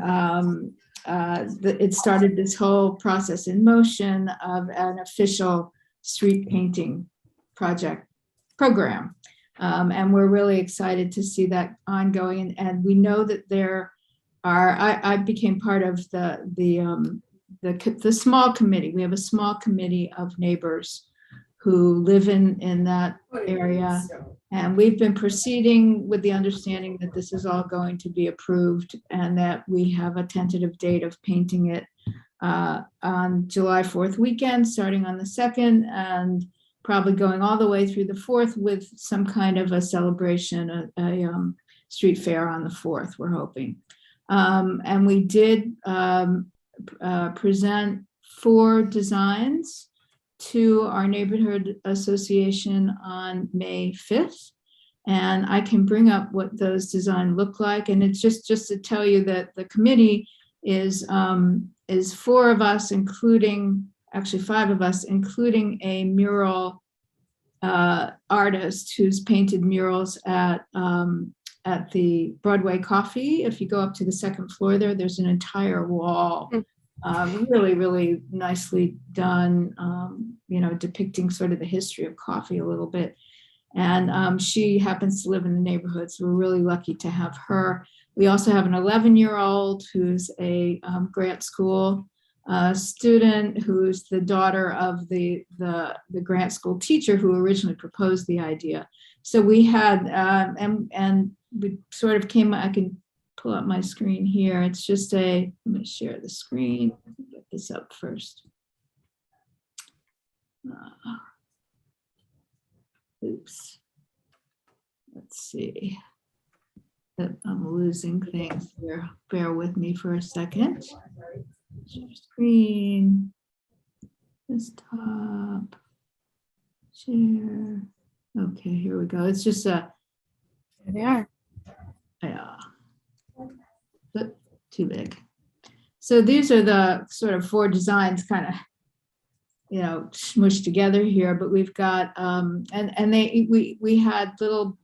it started this whole process in motion of an official street painting program. And we're really excited to see that ongoing. And we know that there are, I became part of the small committee. We have a small committee of neighbors who live in that area. And we've been proceeding with the understanding that this is all going to be approved and that we have a tentative date of painting it on July 4th weekend, starting on the 2nd, and probably going all the way through the 4th with some kind of a celebration, a street fair on the 4th, we're hoping. And we did present 4 designs to our neighborhood association on May 5th. And I can bring up what those designs look like. And it's just to tell you that the committee is 4 of us, actually 5 of us, including a mural artist who's painted murals at the Broadway Coffee. If you go up to the 2nd floor there's an entire wall, really, really nicely done, depicting sort of the history of coffee a little bit. And she happens to live in the neighborhood, so we're really lucky to have her. We also have an 11-year-old who's a grant school student, who's the daughter of the grant school teacher who originally proposed the idea. So we had, and we sort of came, I can pull up my screen here. It's just let me share the screen, get this up first. Oops. Let's see. I'm losing things here. Bear with me for a second. Share screen. Desktop. Share. Okay, here we go. It's just There they are. yeah. But too big. So these are the sort of 4 designs kind of, smushed together here, but we've got, we had little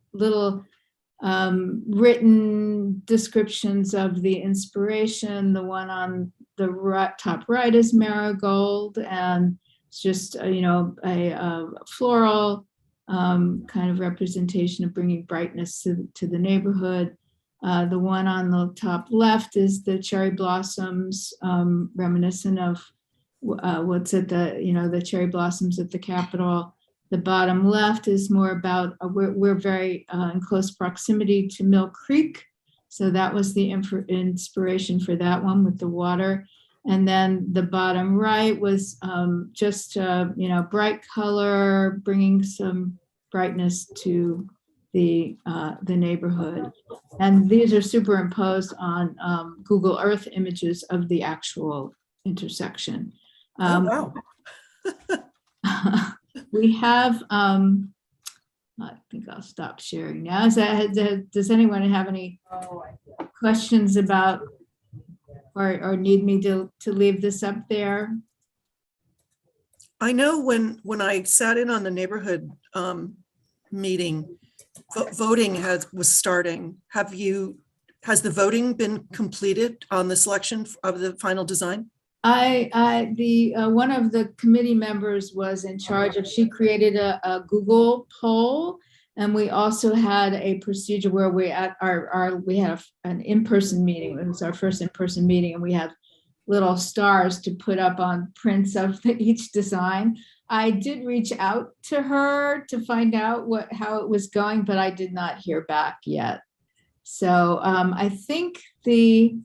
written descriptions of the inspiration. The one on the top right is marigold, and it's just, a floral kind of representation of bringing brightness to the neighborhood. The one on the top left is the cherry blossoms, reminiscent of what's at the cherry blossoms at the Capitol. The bottom left is more about, we're very in close proximity to Mill Creek. So that was the inspiration for that one with the water. And then the bottom right was just, bright color, bringing some brightness to the neighborhood. And these are superimposed on Google Earth images of the actual intersection. Oh, wow. We have, I think I'll stop sharing now. Does anyone have any questions about or need me to leave this up there? I know when I sat in on the neighborhood meeting, voting was starting. Has the voting been completed on the selection of the final design? One of the committee members was in charge of, she created a Google poll, and we also had a procedure where we had an in-person meeting. It was our first in-person meeting, and we had little stars to put up on prints of each design. I did reach out to her to find out how it was going, but I did not hear back yet. So I think the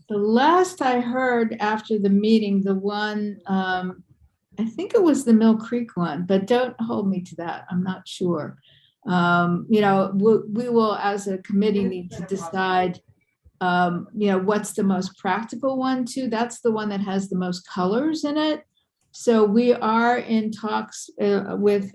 last I heard after the meeting, the one, I think it was the Mill Creek one, but don't hold me to that. I'm not sure. We will, as a committee, need to decide, what's the most practical one too. That's the one that has the most colors in it. So we are in talks with,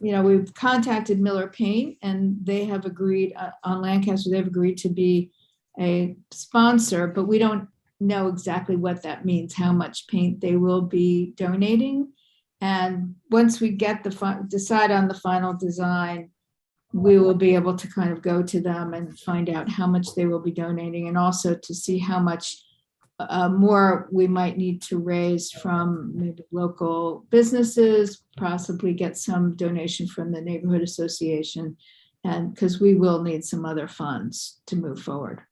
we've contacted Miller Paint, and they have agreed on Lancaster, they've agreed to be a sponsor, but we don't know exactly what that means, how much paint they will be donating. And once we get decide on the final design, we will be able to kind of go to them and find out how much they will be donating, and also to see how much more we might need to raise from maybe local businesses, possibly get some donation from the neighborhood association, and because we will need some other funds to move forward.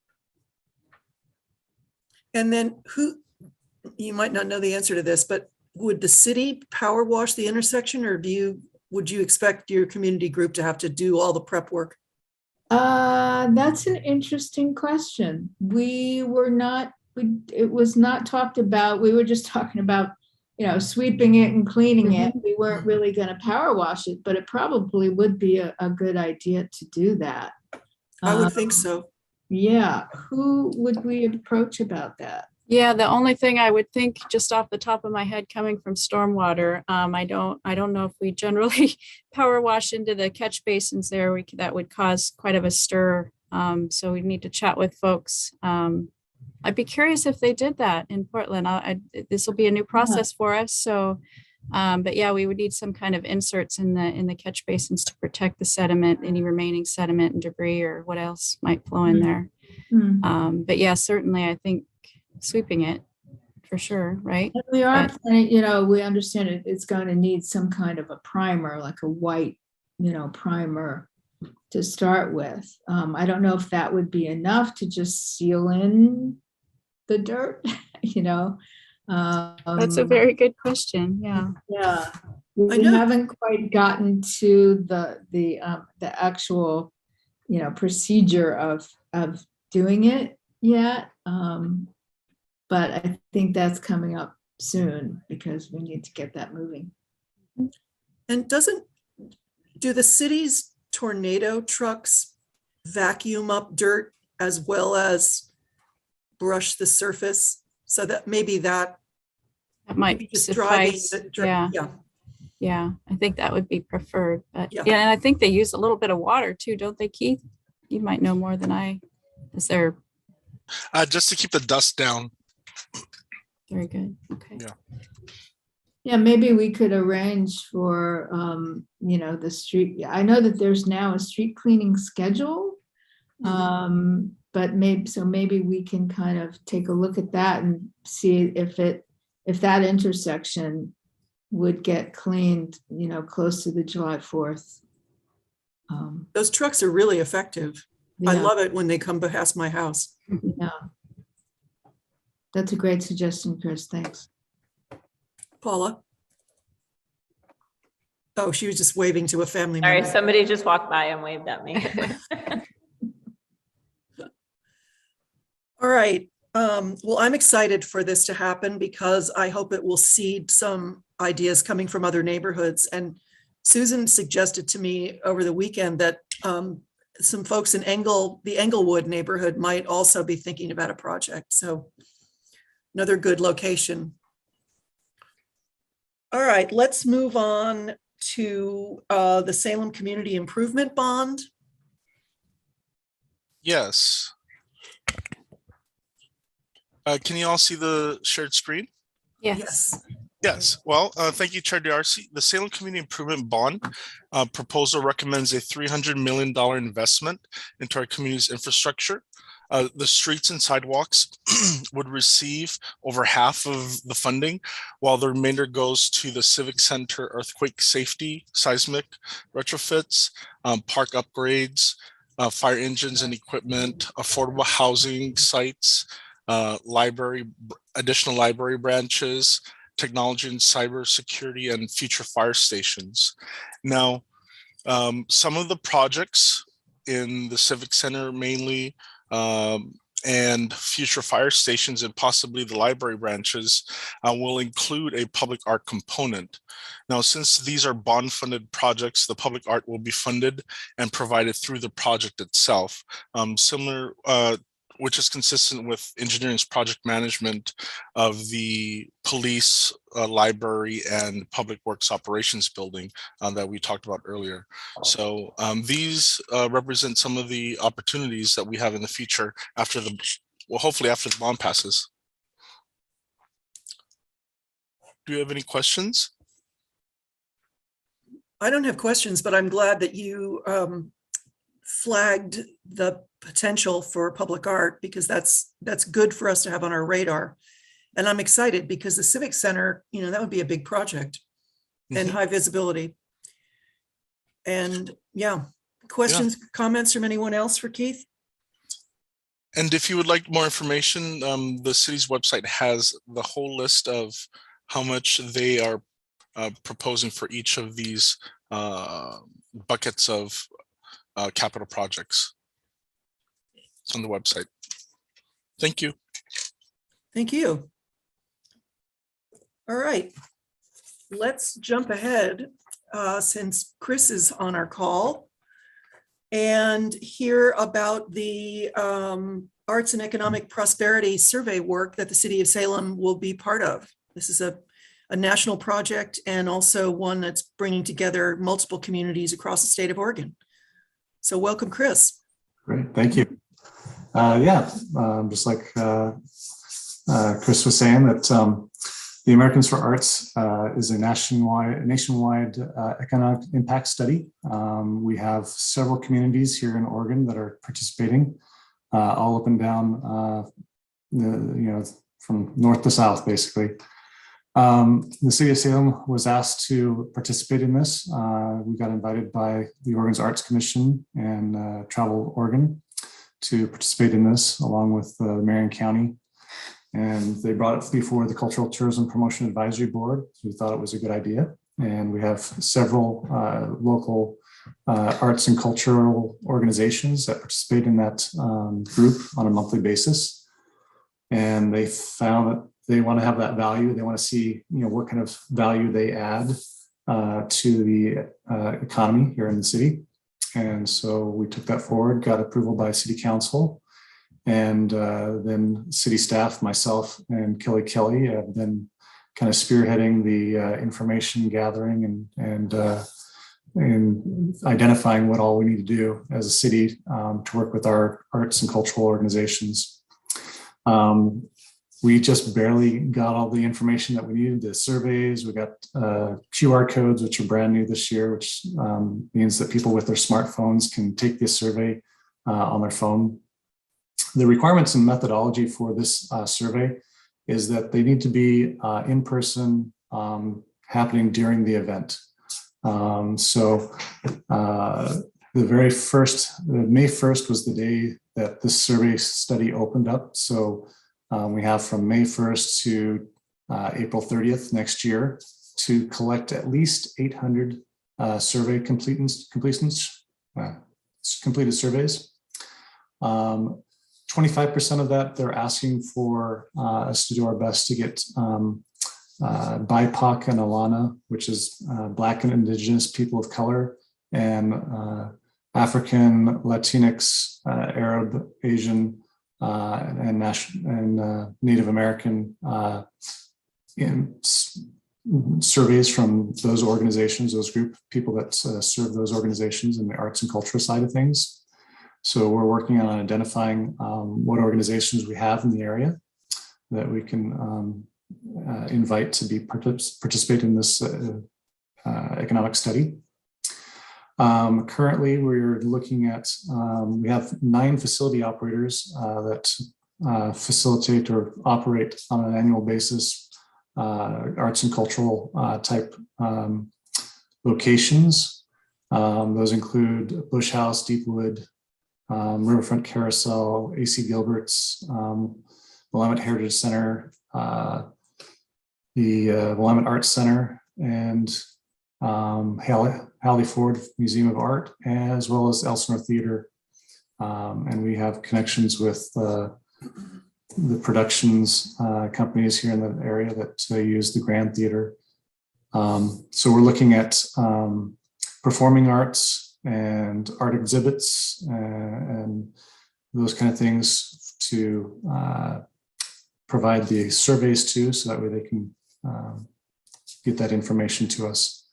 And then you might not know the answer to this, but would the city power wash the intersection, or would you expect your community group to have to do all the prep work? That's an interesting question. It was not talked about. We were just talking about, sweeping it and cleaning it. We weren't really going to power wash it, but it probably would be a good idea to do that. I would think so. Yeah. Who would we approach about that? Yeah, the only thing I would think, just off the top of my head, coming from stormwater, I don't know if we generally power wash into the catch basins there. That would cause quite of a stir. So we need to chat with folks. I'd be curious if they did that in Portland. This will be a new process for us. So, but yeah, we would need some kind of inserts in the catch basins to protect the sediment, any remaining sediment and debris, or what else might flow in there. But yeah, certainly, I think sweeping it for sure, right? And we are planning, we understand it's going to need some kind of a primer, like a white, primer to start with. I don't know if that would be enough to just seal in the dirt, That's a very good question. Yeah. Yeah. We haven't quite gotten to the actual, procedure of doing it yet. But I think that's coming up soon because we need to get that moving. And do the city's tornado trucks vacuum up dirt as well as brush the surface, so that maybe that might suffice? Yeah, I think that would be preferred. But yeah, and I think they use a little bit of water too, don't they, Keith? You might know more than I. Is there? Just to keep the dust down. Very good. Okay. Yeah, maybe we could arrange for, the street. I know that there's now a street cleaning schedule, but maybe we can kind of take a look at that and see if that intersection would get cleaned, close to the July 4th. Those trucks are really effective. Yeah. I love it when they come past my house. Yeah. That's a great suggestion, Chris. Thanks. Paula? Oh, she was just waving to a family Sorry, member. somebody just walked by and waved at me. All right. Well, I'm excited for this to happen because I hope it will seed some ideas coming from other neighborhoods. And Susan suggested to me over the weekend that some folks in the Englewood neighborhood might also be thinking about a project. So another good location. All right, let's move on to the Salem Community Improvement Bond. Yes. Can you all see the shared screen? Yes. Yes. Well, thank you, Chair D'Arcy. The Salem Community Improvement Bond proposal recommends a $300 million investment into our community's infrastructure. The streets and sidewalks would receive over half of the funding, while the remainder goes to the Civic Center earthquake safety, seismic retrofits, park upgrades, fire engines and equipment, affordable housing sites, additional library branches, technology and cybersecurity, and future fire stations. Now, some of the projects in the Civic Center mainly, and future fire stations and possibly the library branches will include a public art component. Now, since these are bond-funded projects, the public art will be funded and provided through the project itself, which is consistent with engineering's project management of the police, library, and public works operations building that we talked about earlier. So these represent some of the opportunities that we have in the future after hopefully after the bond passes. Do you have any questions? I don't have questions, but I'm glad that you flagged the potential for public art, because that's good for us to have on our radar. And I'm excited because the Civic Center, that would be a big project and high visibility. And yeah, questions, comments from anyone else for Keith? And if you would like more information, the city's website has the whole list of how much they are proposing for each of these buckets of capital projects on the website. Thank you. Thank you. All right, let's jump ahead since Chris is on our call and hear about the Arts and Economic Prosperity Survey work that the City of Salem will be part of. This is a national project and also one that's bringing together multiple communities across the state of Oregon. So welcome, Chris. Great, thank you. Just like Chris was saying, that the Americans for Arts is a nationwide economic impact study. We have several communities here in Oregon that are participating, all up and down, from north to south, basically. The City of Salem was asked to participate in this. We got invited by the Oregon's Arts Commission and Travel Oregon to participate in this, along with Marion County. And they brought it before the Cultural Tourism Promotion Advisory Board, who thought it was a good idea. And we have several local arts and cultural organizations that participate in that group on a monthly basis. And they found that they want to have that value. They want to see, what kind of value they add to the economy here in the city. And so we took that forward, got approval by City Council, and then city staff, myself and Kelly have been kind of spearheading the information gathering and identifying what all we need to do as a city to work with our arts and cultural organizations. We just barely got all the information that we needed, the surveys. We got QR codes, which are brand new this year, which means that people with their smartphones can take this survey on their phone. The requirements and methodology for this survey is that they need to be in person, happening during the event. The May 1st was the day that this survey study opened up. So we have from May 1st to April 30th next year to collect at least 800 survey completed surveys. 25% of that, they're asking for us to do our best to get BIPOC and Alana, which is Black and Indigenous people of color, and African, Latinx, Arab, Asian, and Native American surveys from those organizations, those group people that serve those organizations in the arts and culture side of things. So we're working on identifying what organizations we have in the area that we can invite to be participate in this economic study. Currently, we're looking at, we have 9 facility operators that facilitate or operate on an annual basis arts and cultural type locations. Those include Bush House, Deepwood, Riverfront Carousel, AC Gilbert's, Willamette Heritage Center, the Willamette Arts Center, and Hallie Ford Museum of Art, as well as Elsinore Theater. And we have connections with the productions companies here in the area that use the Grand Theater. So we're looking at performing arts and art exhibits and those kind of things to provide the surveys to, so that way they can get that information to us.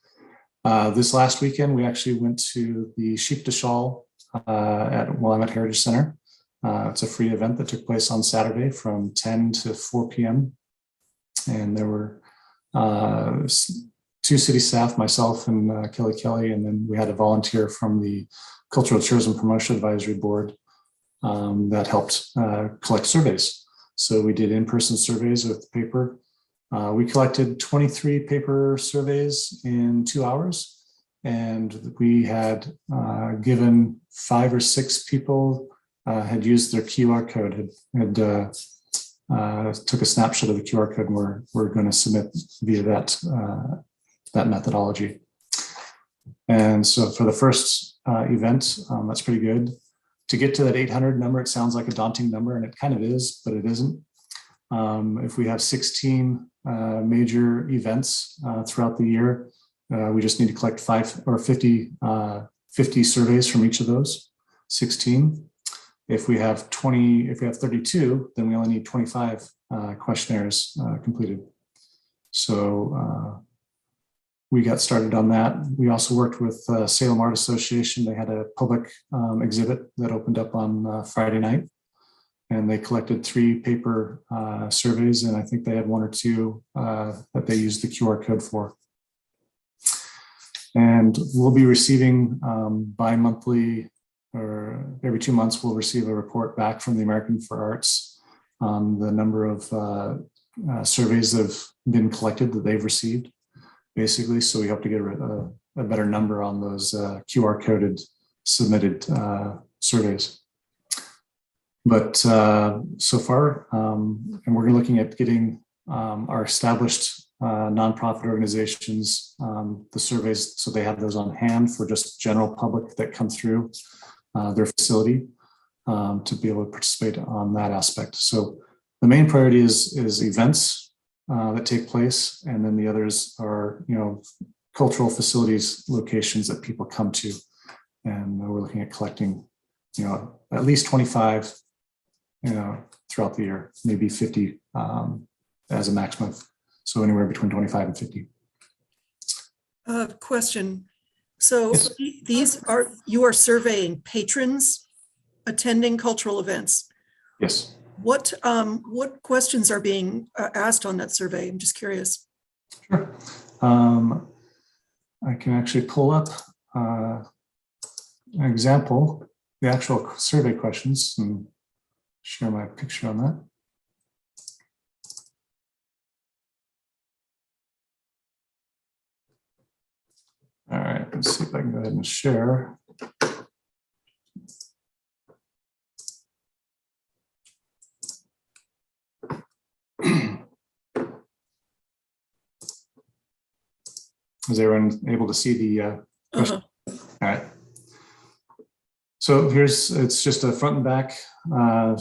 This last weekend, we actually went to the Sheep de Chal at Willamette Heritage Center. It's a free event that took place on Saturday from 10 to 4 p.m. And there were two city staff, myself and Kelly, and then we had a volunteer from the Cultural Tourism Promotion Advisory Board that helped collect surveys. So we did in-person surveys with paper. We collected 23 paper surveys in 2 hours, and we had given 5 or 6 people had used their QR code, took a snapshot of the QR code, and we're going to submit via that methodology. And so for the first event, that's pretty good. To get to that 800 number, it sounds like a daunting number, and it kind of is, but it isn't. If we have 16 major events throughout the year, we just need to collect 5 or 50 surveys from each of those 16. If we have 32, then we only need 25 questionnaires completed. So we got started on that. We also worked with Salem Art Association. They had a public exhibit that opened up on Friday night, and they collected 3 paper surveys, and I think they had 1 or 2 that they used the QR code for. And we'll be receiving bi-monthly, or every 2 months, we'll receive a report back from the American for Arts on the number of surveys that have been collected that they've received, basically. So we hope to get a better number on those QR coded submitted surveys. But so far, and we're looking at getting our established nonprofit organizations the surveys, so they have those on hand for just general public that come through their facility to be able to participate on that aspect. So the main priority is events that take place, and then the others are, cultural facilities, locations that people come to, and we're looking at collecting, at least 25, throughout the year, maybe 50 as a maximum. So anywhere between 25 and 50. Question. So Yes. you are surveying patrons attending cultural events. Yes. What questions are being asked on that survey? I'm just curious. Sure. I can actually pull up an example, the actual survey questions, and share my picture on that. All right, let's see if I can go ahead and share. Is everyone able to see the question? All right. So it's just a front and back. I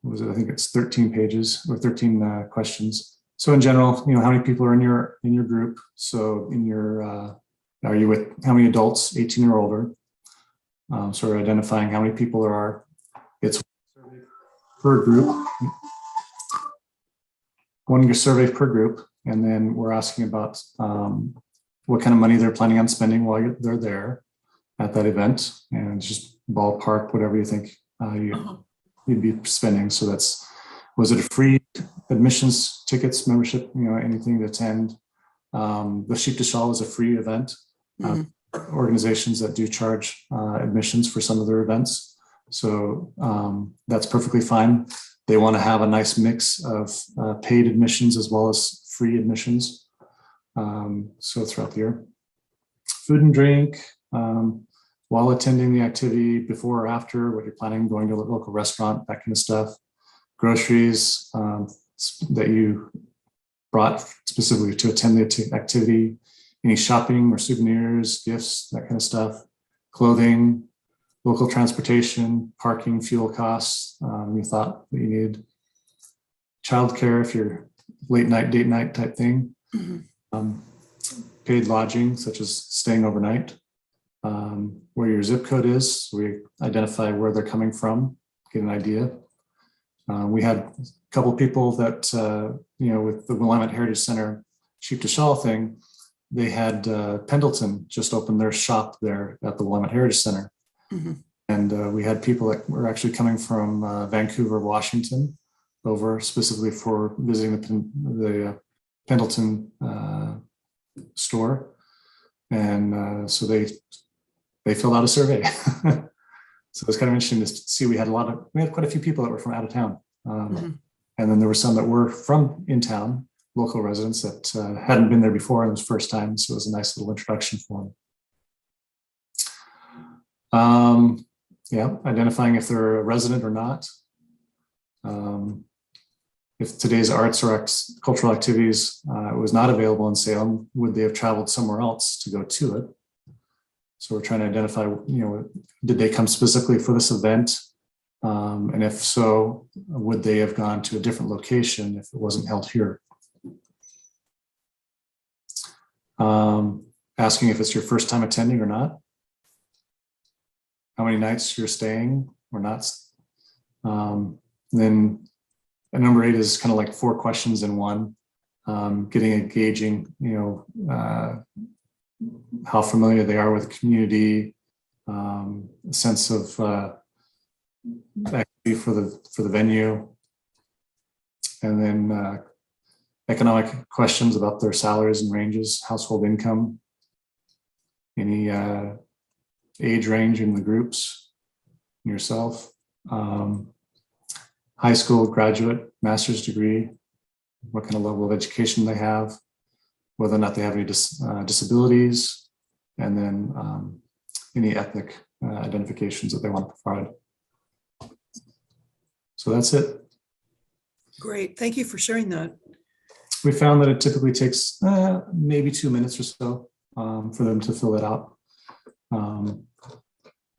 think it's 13 pages or 13 questions. So in general, how many people are in your group? So are you with how many adults, 18 or older? So we're identifying how many people there are. It's per group, one survey per group, and then we're asking about what kind of money they're planning on spending while they're there at that event, and just ballpark whatever you think you'd be spending. So was it a free admissions, tickets, membership, anything to attend? The Sheep de Chal is a free event. Organizations that do charge admissions for some of their events. So that's perfectly fine. They want to have a nice mix of paid admissions as well as free admissions. So throughout the year. Food and drink, while attending the activity, before or after, what you're planning, going to a local restaurant, that kind of stuff. groceries that you brought specifically to attend the activity, any shopping or souvenirs, gifts, that kind of stuff, clothing, local transportation, parking, fuel costs, you thought that you needed, childcare if you're late night, date night type thing, paid lodging, such as staying overnight, where your zip code is. So we identify where they're coming from, get an idea. We had a couple people that, with the Willamette Heritage Center sheep to shawl thing, they had Pendleton just opened their shop there at the Willamette Heritage Center. And we had people that were actually coming from Vancouver, Washington, over specifically for visiting the Pendleton store. And so they filled out a survey. So it was kind of interesting to see we had quite a few people that were from out of town. And then there were some that were from in town, local residents that hadn't been there before and it was first time. So it was a nice little introduction for them. Identifying if they're a resident or not. If today's arts or cultural activities was not available in Salem, would they have traveled somewhere else to go to it? So we're trying to identify, did they come specifically for this event? And if so, would they have gone to a different location if it wasn't held here? Asking if it's your first time attending or not. How many nights you're staying or not. Then number 8 is kind of like 4 questions in one, getting and gauging, how familiar they are with the community, a sense of activity for the venue, and then economic questions about their salaries and ranges, household income, any age range in the groups, yourself, high school, graduate, master's degree, what kind of level of education they have, whether or not they have any disabilities, and then any ethnic identifications that they want to provide. So that's it. Great. Thank you for sharing that. We found that it typically takes maybe 2 minutes or so for them to fill it out.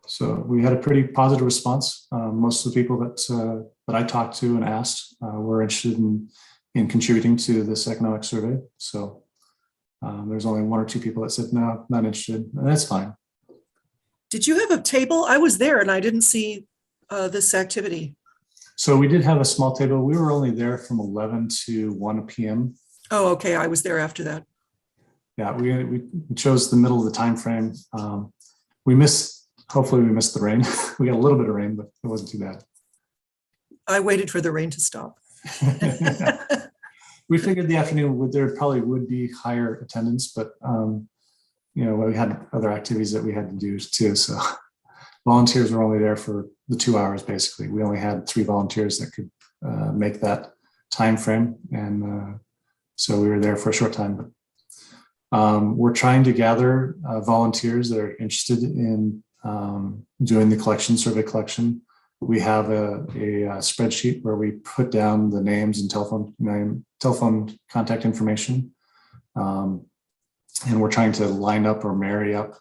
So we had a pretty positive response. Most of the people that I talked to and asked were interested in contributing to this economic survey. So there's only 1 or 2 people that said, no, not interested, and that's fine. Did you have a table? I was there and I didn't see this activity. So we did have a small table. We were only there from 11 to 1 p.m. Oh, okay. I was there after that. Yeah, we chose the middle of the time frame. Hopefully we missed the rain. We got a little bit of rain, but it wasn't too bad. I waited for the rain to stop. We figured the afternoon there probably would be higher attendance, but we had other activities that we had to do too. So volunteers were only there for the 2 hours, basically. We only had 3 volunteers that could make that time frame. And so we were there for a short time. But we're trying to gather volunteers that are interested in doing the survey collection. We have a spreadsheet where we put down the names and telephone contact information. And we're trying to line up or marry up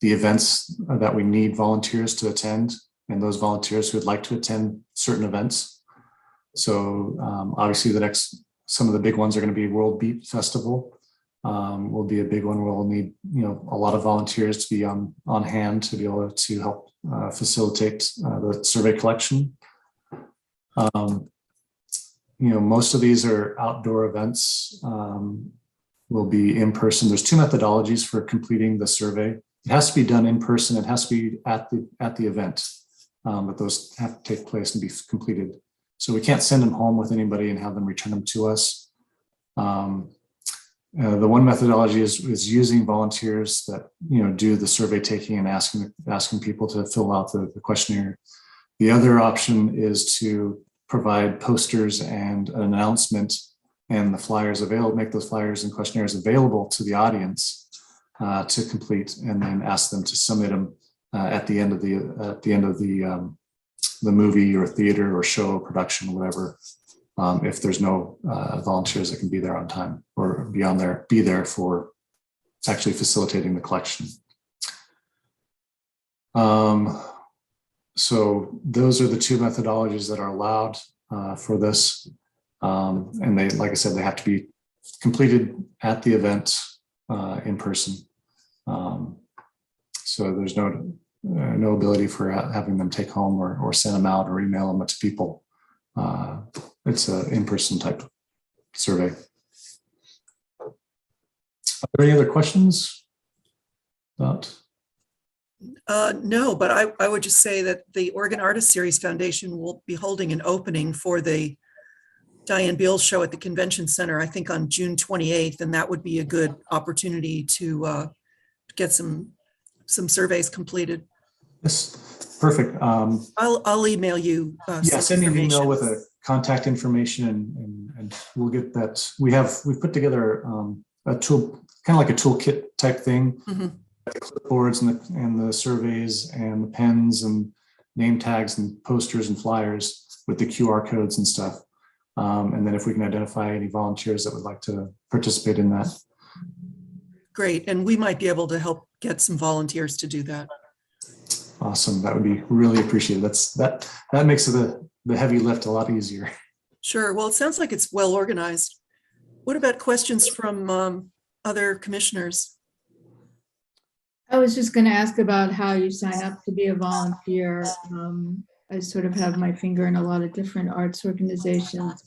the events that we need volunteers to attend and those volunteers who would like to attend certain events. So obviously some of the big ones are going to be World Beat Festival. Will be a big one where we'll need, a lot of volunteers to be on hand to be able to help facilitate the survey collection. Most of these are outdoor events, will be in person. There's 2 methodologies for completing the survey. It has to be done in person. It has to be at the event, but those have to take place and be completed. So we can't send them home with anybody and have them return them to us. The one methodology is using volunteers that do the survey taking and asking people to fill out the questionnaire. The other option is to provide posters and an announcement and the flyers available, make those flyers and questionnaires available to the audience to complete, and then ask them to submit them at the end of the the movie or theater or show production, whatever. If there's no volunteers that can be there on time or be there for actually facilitating the collection. So those are the two methodologies that are allowed for this. And they, like I said, they have to be completed at the event in person. So there's no ability for having them take home or send them out or email them to people. It's an in-person type survey. Are there any other questions about? No, but I would just say that the Oregon Artist Series Foundation will be holding an opening for the Diane Beals show at the Convention Center, I think on June 28th, and that would be a good opportunity to get some surveys completed. Yes, perfect. I'll email you. Yeah, send me an email with a contact information and we'll get that. We've put together a tool, kind of like a toolkit type thing. Mm-hmm. The clipboards and the surveys and the pens and name tags and posters and flyers with the QR codes and stuff. And then if we can identify any volunteers that would like to participate in that. Great. And we might be able to help get some volunteers to do that. Awesome. That would be really appreciated. That makes the heavy lift a lot easier. Sure. Well, it sounds like it's well organized. What about questions from other commissioners? I was just going to ask about how you sign up to be a volunteer. I sort of have my finger in a lot of different arts organizations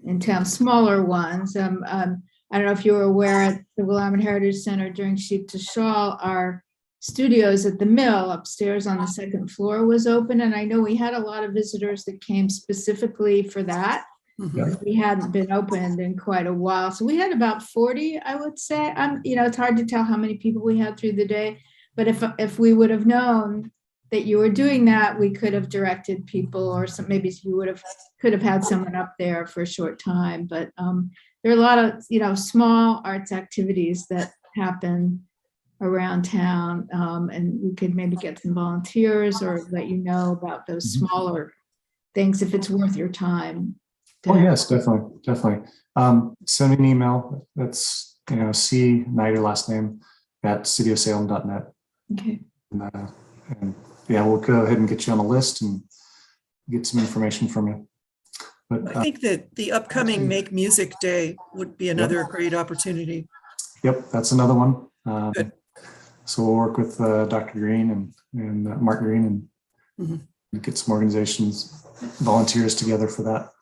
in town, smaller ones. I don't know if you were aware at the Willamette Heritage Center during Sheep to Shawl, our studios at the mill upstairs on the second floor was open. And I know we had a lot of visitors that came specifically for that. Mm-hmm. We hadn't been opened in quite a while. So we had about 40, I would say. It's hard to tell how many people we had through the day, but if we would have known that you were doing that, we could have directed people, or maybe you could have had someone up there for a short time. But there are a lot of, small arts activities that happen around town. And we could maybe get some volunteers or let you know about those smaller things if it's worth your time. Oh yes, definitely. Send me an email. That's C Snyder last name at cityofsalem.net. Okay. And yeah, we'll go ahead and get you on the list and get some information from you. But I think that the upcoming Make Music Day would be another great opportunity. Yep, that's another one. Good. So we'll work with Dr. Green and Mark Green and get some organizations, volunteers together for that.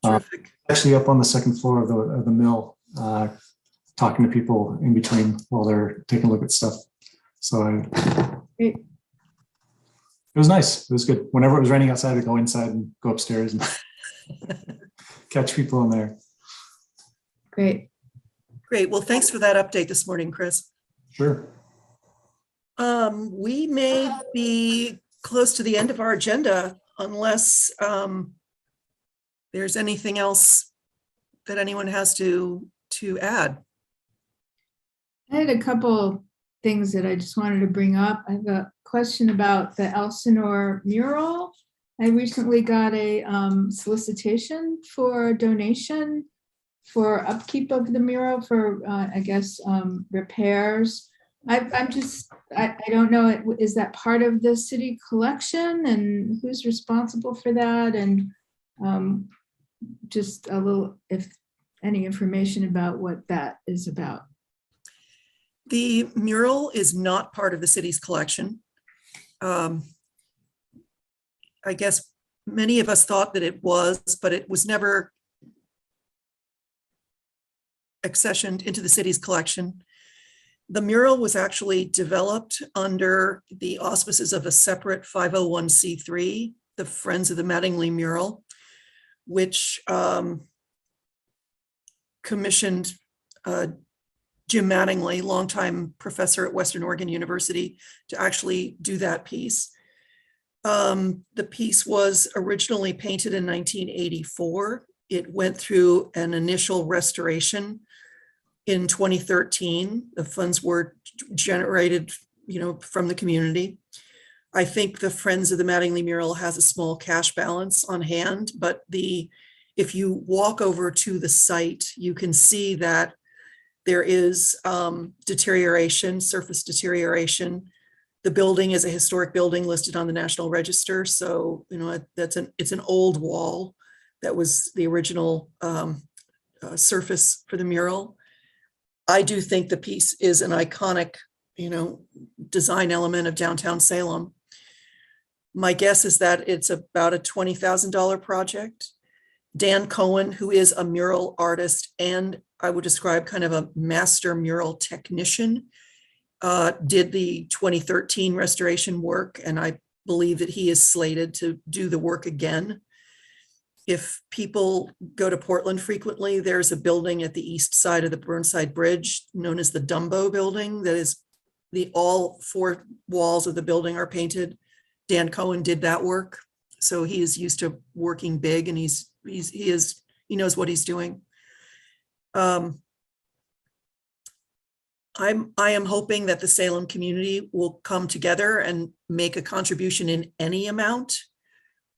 Terrific. Actually up on the second floor of the mill, talking to people in between while they're taking a look at stuff. So it was nice. It was good. Whenever it was raining outside, I'd go inside and go upstairs and catch people in there. Great. Well, thanks for that update this morning, Chris. Sure. We may be close to the end of our agenda unless there's anything else that anyone has to add. I had a couple things that I just wanted to bring up. I have a question about the Elsinore mural. I recently got a solicitation for a donation for upkeep of the mural for, repairs. I don't know, is that part of the city collection and who's responsible for that? And just a little, if any information about what that is about. The mural is not part of the city's collection. I guess many of us thought that it was, but it was never accessioned into the city's collection. The mural was actually developed under the auspices of a separate 501c3, the Friends of the Mattingly Mural, which commissioned Jim Mattingly, longtime professor at Western Oregon University, to actually do that piece. The piece was originally painted in 1984. It went through an initial restoration in 2013. The funds were generated, from the community. I think the Friends of the Mattingly mural has a small cash balance on hand, but if you walk over to the site, you can see that there is deterioration, surface deterioration. The building is a historic building listed on the National Register. So, it's an old wall that was the original surface for the mural. I do think the piece is an iconic, design element of downtown Salem. My guess is that it's about a $20,000 project. Dan Cohen, who is a mural artist and I would describe kind of a master mural technician, did the 2013 restoration work, and I believe that he is slated to do the work again. If people go to Portland frequently, there's a building at the east side of the Burnside Bridge known as the Dumbo Building that is all 4 walls of the building are painted. Dan Cohen did that work. So he is used to working big, and he knows what he's doing. I am hoping that the Salem community will come together and make a contribution in any amount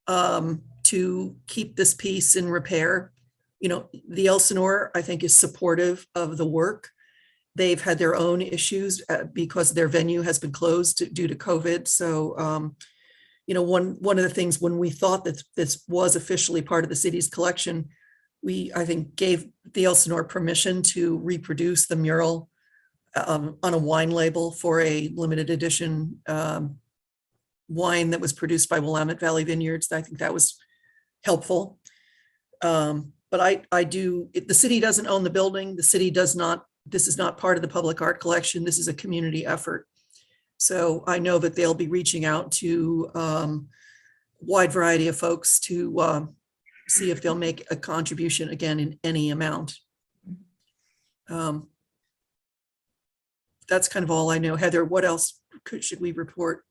to keep this piece in repair. The Elsinore, I think, is supportive of the work. They've had their own issues because their venue has been closed due to COVID. So, one of the things when we thought that this was officially part of the city's collection, I think, gave the Elsinore permission to reproduce the mural on a wine label for a limited edition wine that was produced by Willamette Valley Vineyards. I think that was helpful. But the city doesn't own the building. The city does not, this is not part of the public art collection. This is a community effort. So I know that they'll be reaching out to a wide variety of folks to see if they'll make a contribution again in any amount. That's kind of all I know. Heather, what else should we report?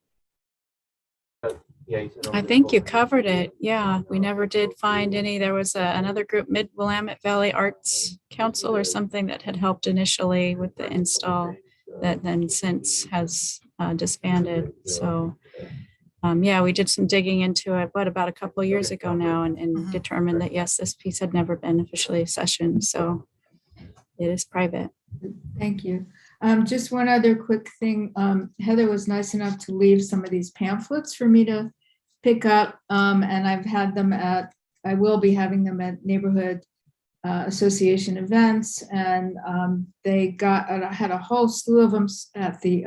I think you covered it. Yeah, we never did find any. There was another group, Mid-Willamette Valley Arts Council or something, that had helped initially with the install that then since has disbanded. So yeah, we did some digging into it, about a couple of years ago now, and determined that yes, this piece had never been officially accessioned. So it is private. Thank you. Just one other quick thing. Heather was nice enough to leave some of these pamphlets for me to pick up, and I've had them I will be having them at neighborhood association events, and I had a whole slew of them at the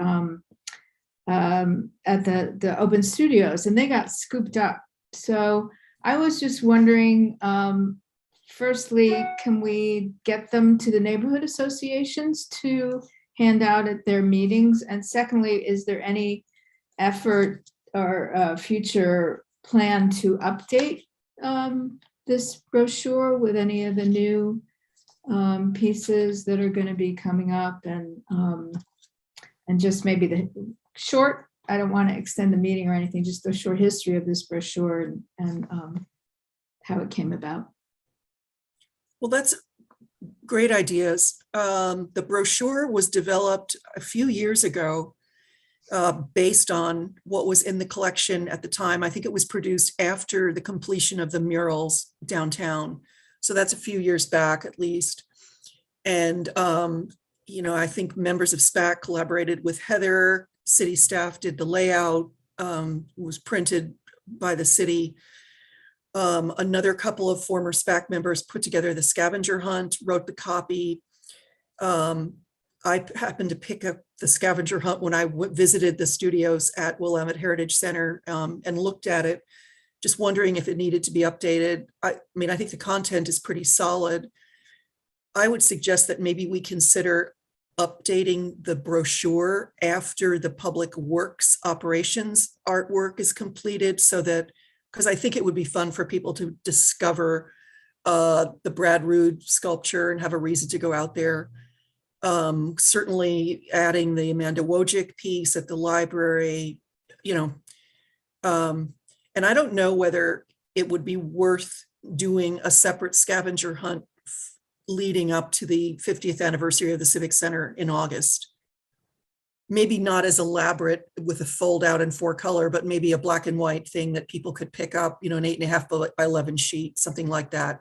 open studios, and they got scooped up. So I was just wondering, firstly, can we get them to the neighborhood associations to hand out at their meetings? And secondly, is there any effort or future plan to update this brochure with any of the new pieces that are going to be coming up, and just maybe the short, I don't want to extend the meeting or anything, just the short history of this brochure and how it came about. Well, that's great ideas. The brochure was developed a few years ago based on what was in the collection at the time. I think it was produced after the completion of the murals downtown. So that's a few years back at least. And, I think members of SPAC collaborated with Heather. City staff did the layout, was printed by the city. Another couple of former SPAC members put together the scavenger hunt, wrote the copy. I happened to pick up the scavenger hunt when I visited the studios at Willamette Heritage Center and looked at it, just wondering if it needed to be updated. I think the content is pretty solid. I would suggest that maybe we consider updating the brochure after the public works operations artwork is completed, so that, because I think it would be fun for people to discover the Brad Rood sculpture and have a reason to go out there. Certainly adding the Amanda Wojcik piece at the library, and I don't know whether it would be worth doing a separate scavenger hunt leading up to the 50th anniversary of the Civic Center in August. maybe not as elaborate with a fold out and 4-color, but maybe a black and white thing that people could pick up, an 8.5 by 11 sheet, something like that.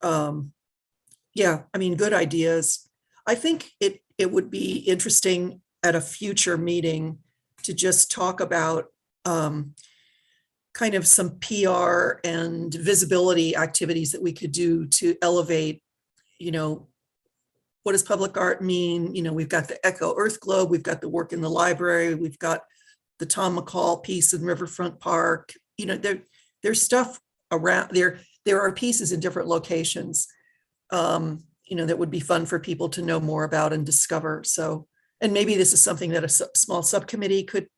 Yeah, I mean, good ideas. I think it would be interesting at a future meeting to just talk about kind of some PR and visibility activities that we could do to elevate, what does public art mean? We've got the Echo Earth Globe, we've got the work in the library, we've got the Tom McCall piece in Riverfront Park. There's stuff around there. There are pieces in different locations, that would be fun for people to know more about and discover. So, and maybe this is something that a small subcommittee could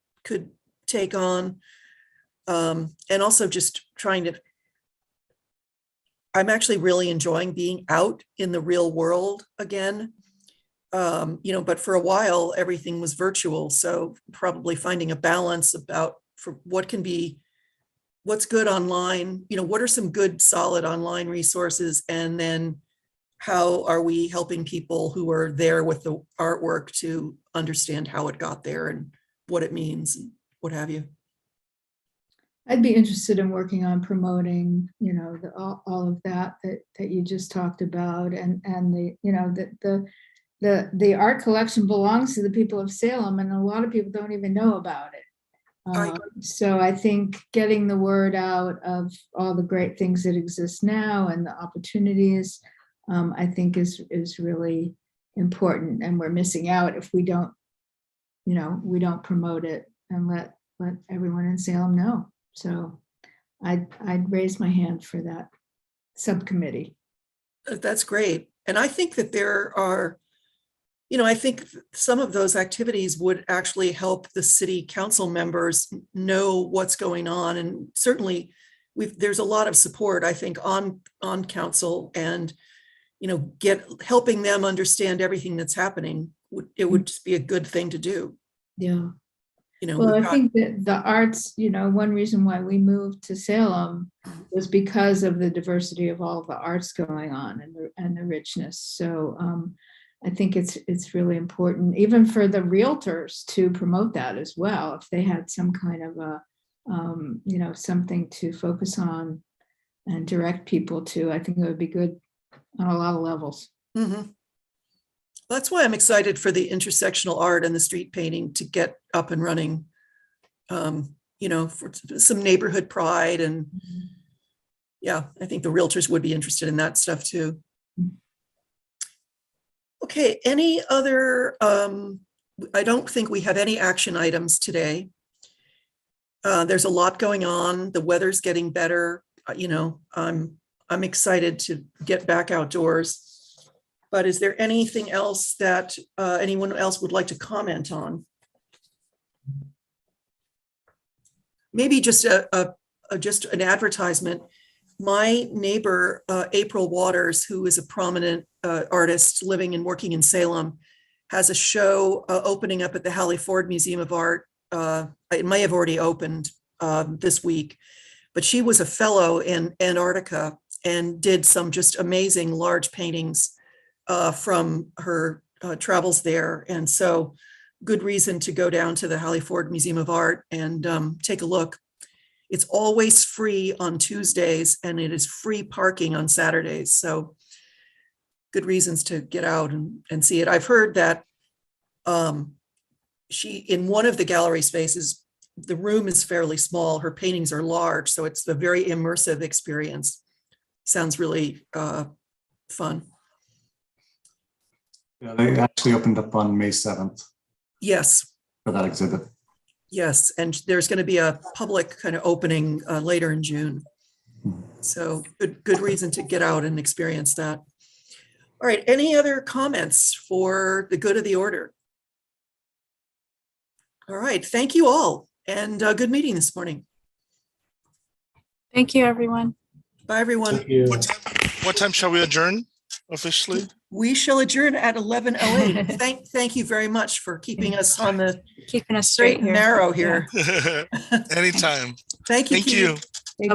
take on. And also just I'm actually really enjoying being out in the real world again. But for a while, everything was virtual. So probably finding a balance for what's good online, what are some good, solid online resources? And then how are we helping people who are there with the artwork to understand how it got there and what it means and what have you? I'd be interested in working on promoting, all of that you just talked about, and the art collection belongs to the people of Salem, and a lot of people don't even know about it. So I think getting the word out of all the great things that exist now and the opportunities, I think is really important, and we're missing out if we don't promote it and let everyone in Salem know. So I'd raise my hand for that subcommittee. That's great. And I think that there are, I think some of those activities would actually help the city council members know what's going on. And certainly there's a lot of support, I think, on council, and, helping them understand everything that's happening. It would just be a good thing to do. Yeah. Well, I think that the arts, one reason why we moved to Salem was because of the diversity of all the arts going on and the richness. So I think it's really important, even for the realtors, to promote that as well. If they had some kind of a, something to focus on and direct people to, I think it would be good on a lot of levels. Mm-hmm. That's why I'm excited for the intersectional art and the street painting to get up and running, for some neighborhood pride. And yeah, I think the realtors would be interested in that stuff too. Okay, any other, I don't think we have any action items today. There's a lot going on. The weather's getting better. I'm excited to get back outdoors. But is there anything else that anyone else would like to comment on? Maybe just just an advertisement. My neighbor, April Waters, who is a prominent artist living and working in Salem, has a show opening up at the Hallie Ford Museum of Art. It may have already opened this week, but she was a fellow in Antarctica and did some just amazing large paintings from her travels there. And so good reason to go down to the Hallie Ford Museum of Art and take a look. It's always free on Tuesdays, and it is free parking on Saturdays. So good reasons to get out and see it. I've heard that she, in one of the gallery spaces, the room is fairly small. Her paintings are large, so it's a very immersive experience. Sounds really fun. Yeah, they actually opened up on May 7th. Yes. For that exhibit. Yes, and there's going to be a public kind of opening later in June. So good reason to get out and experience that. All right, any other comments for the good of the order? All right, thank you all, and good meeting this morning. Thank you, everyone. Bye, everyone. Thank you. What time shall we adjourn officially? We shall adjourn at 11:08. Thank you very much for keeping us on the Keeping us straight straight and here. narrow here. Anytime. Thank you. Thank you. Bye-bye.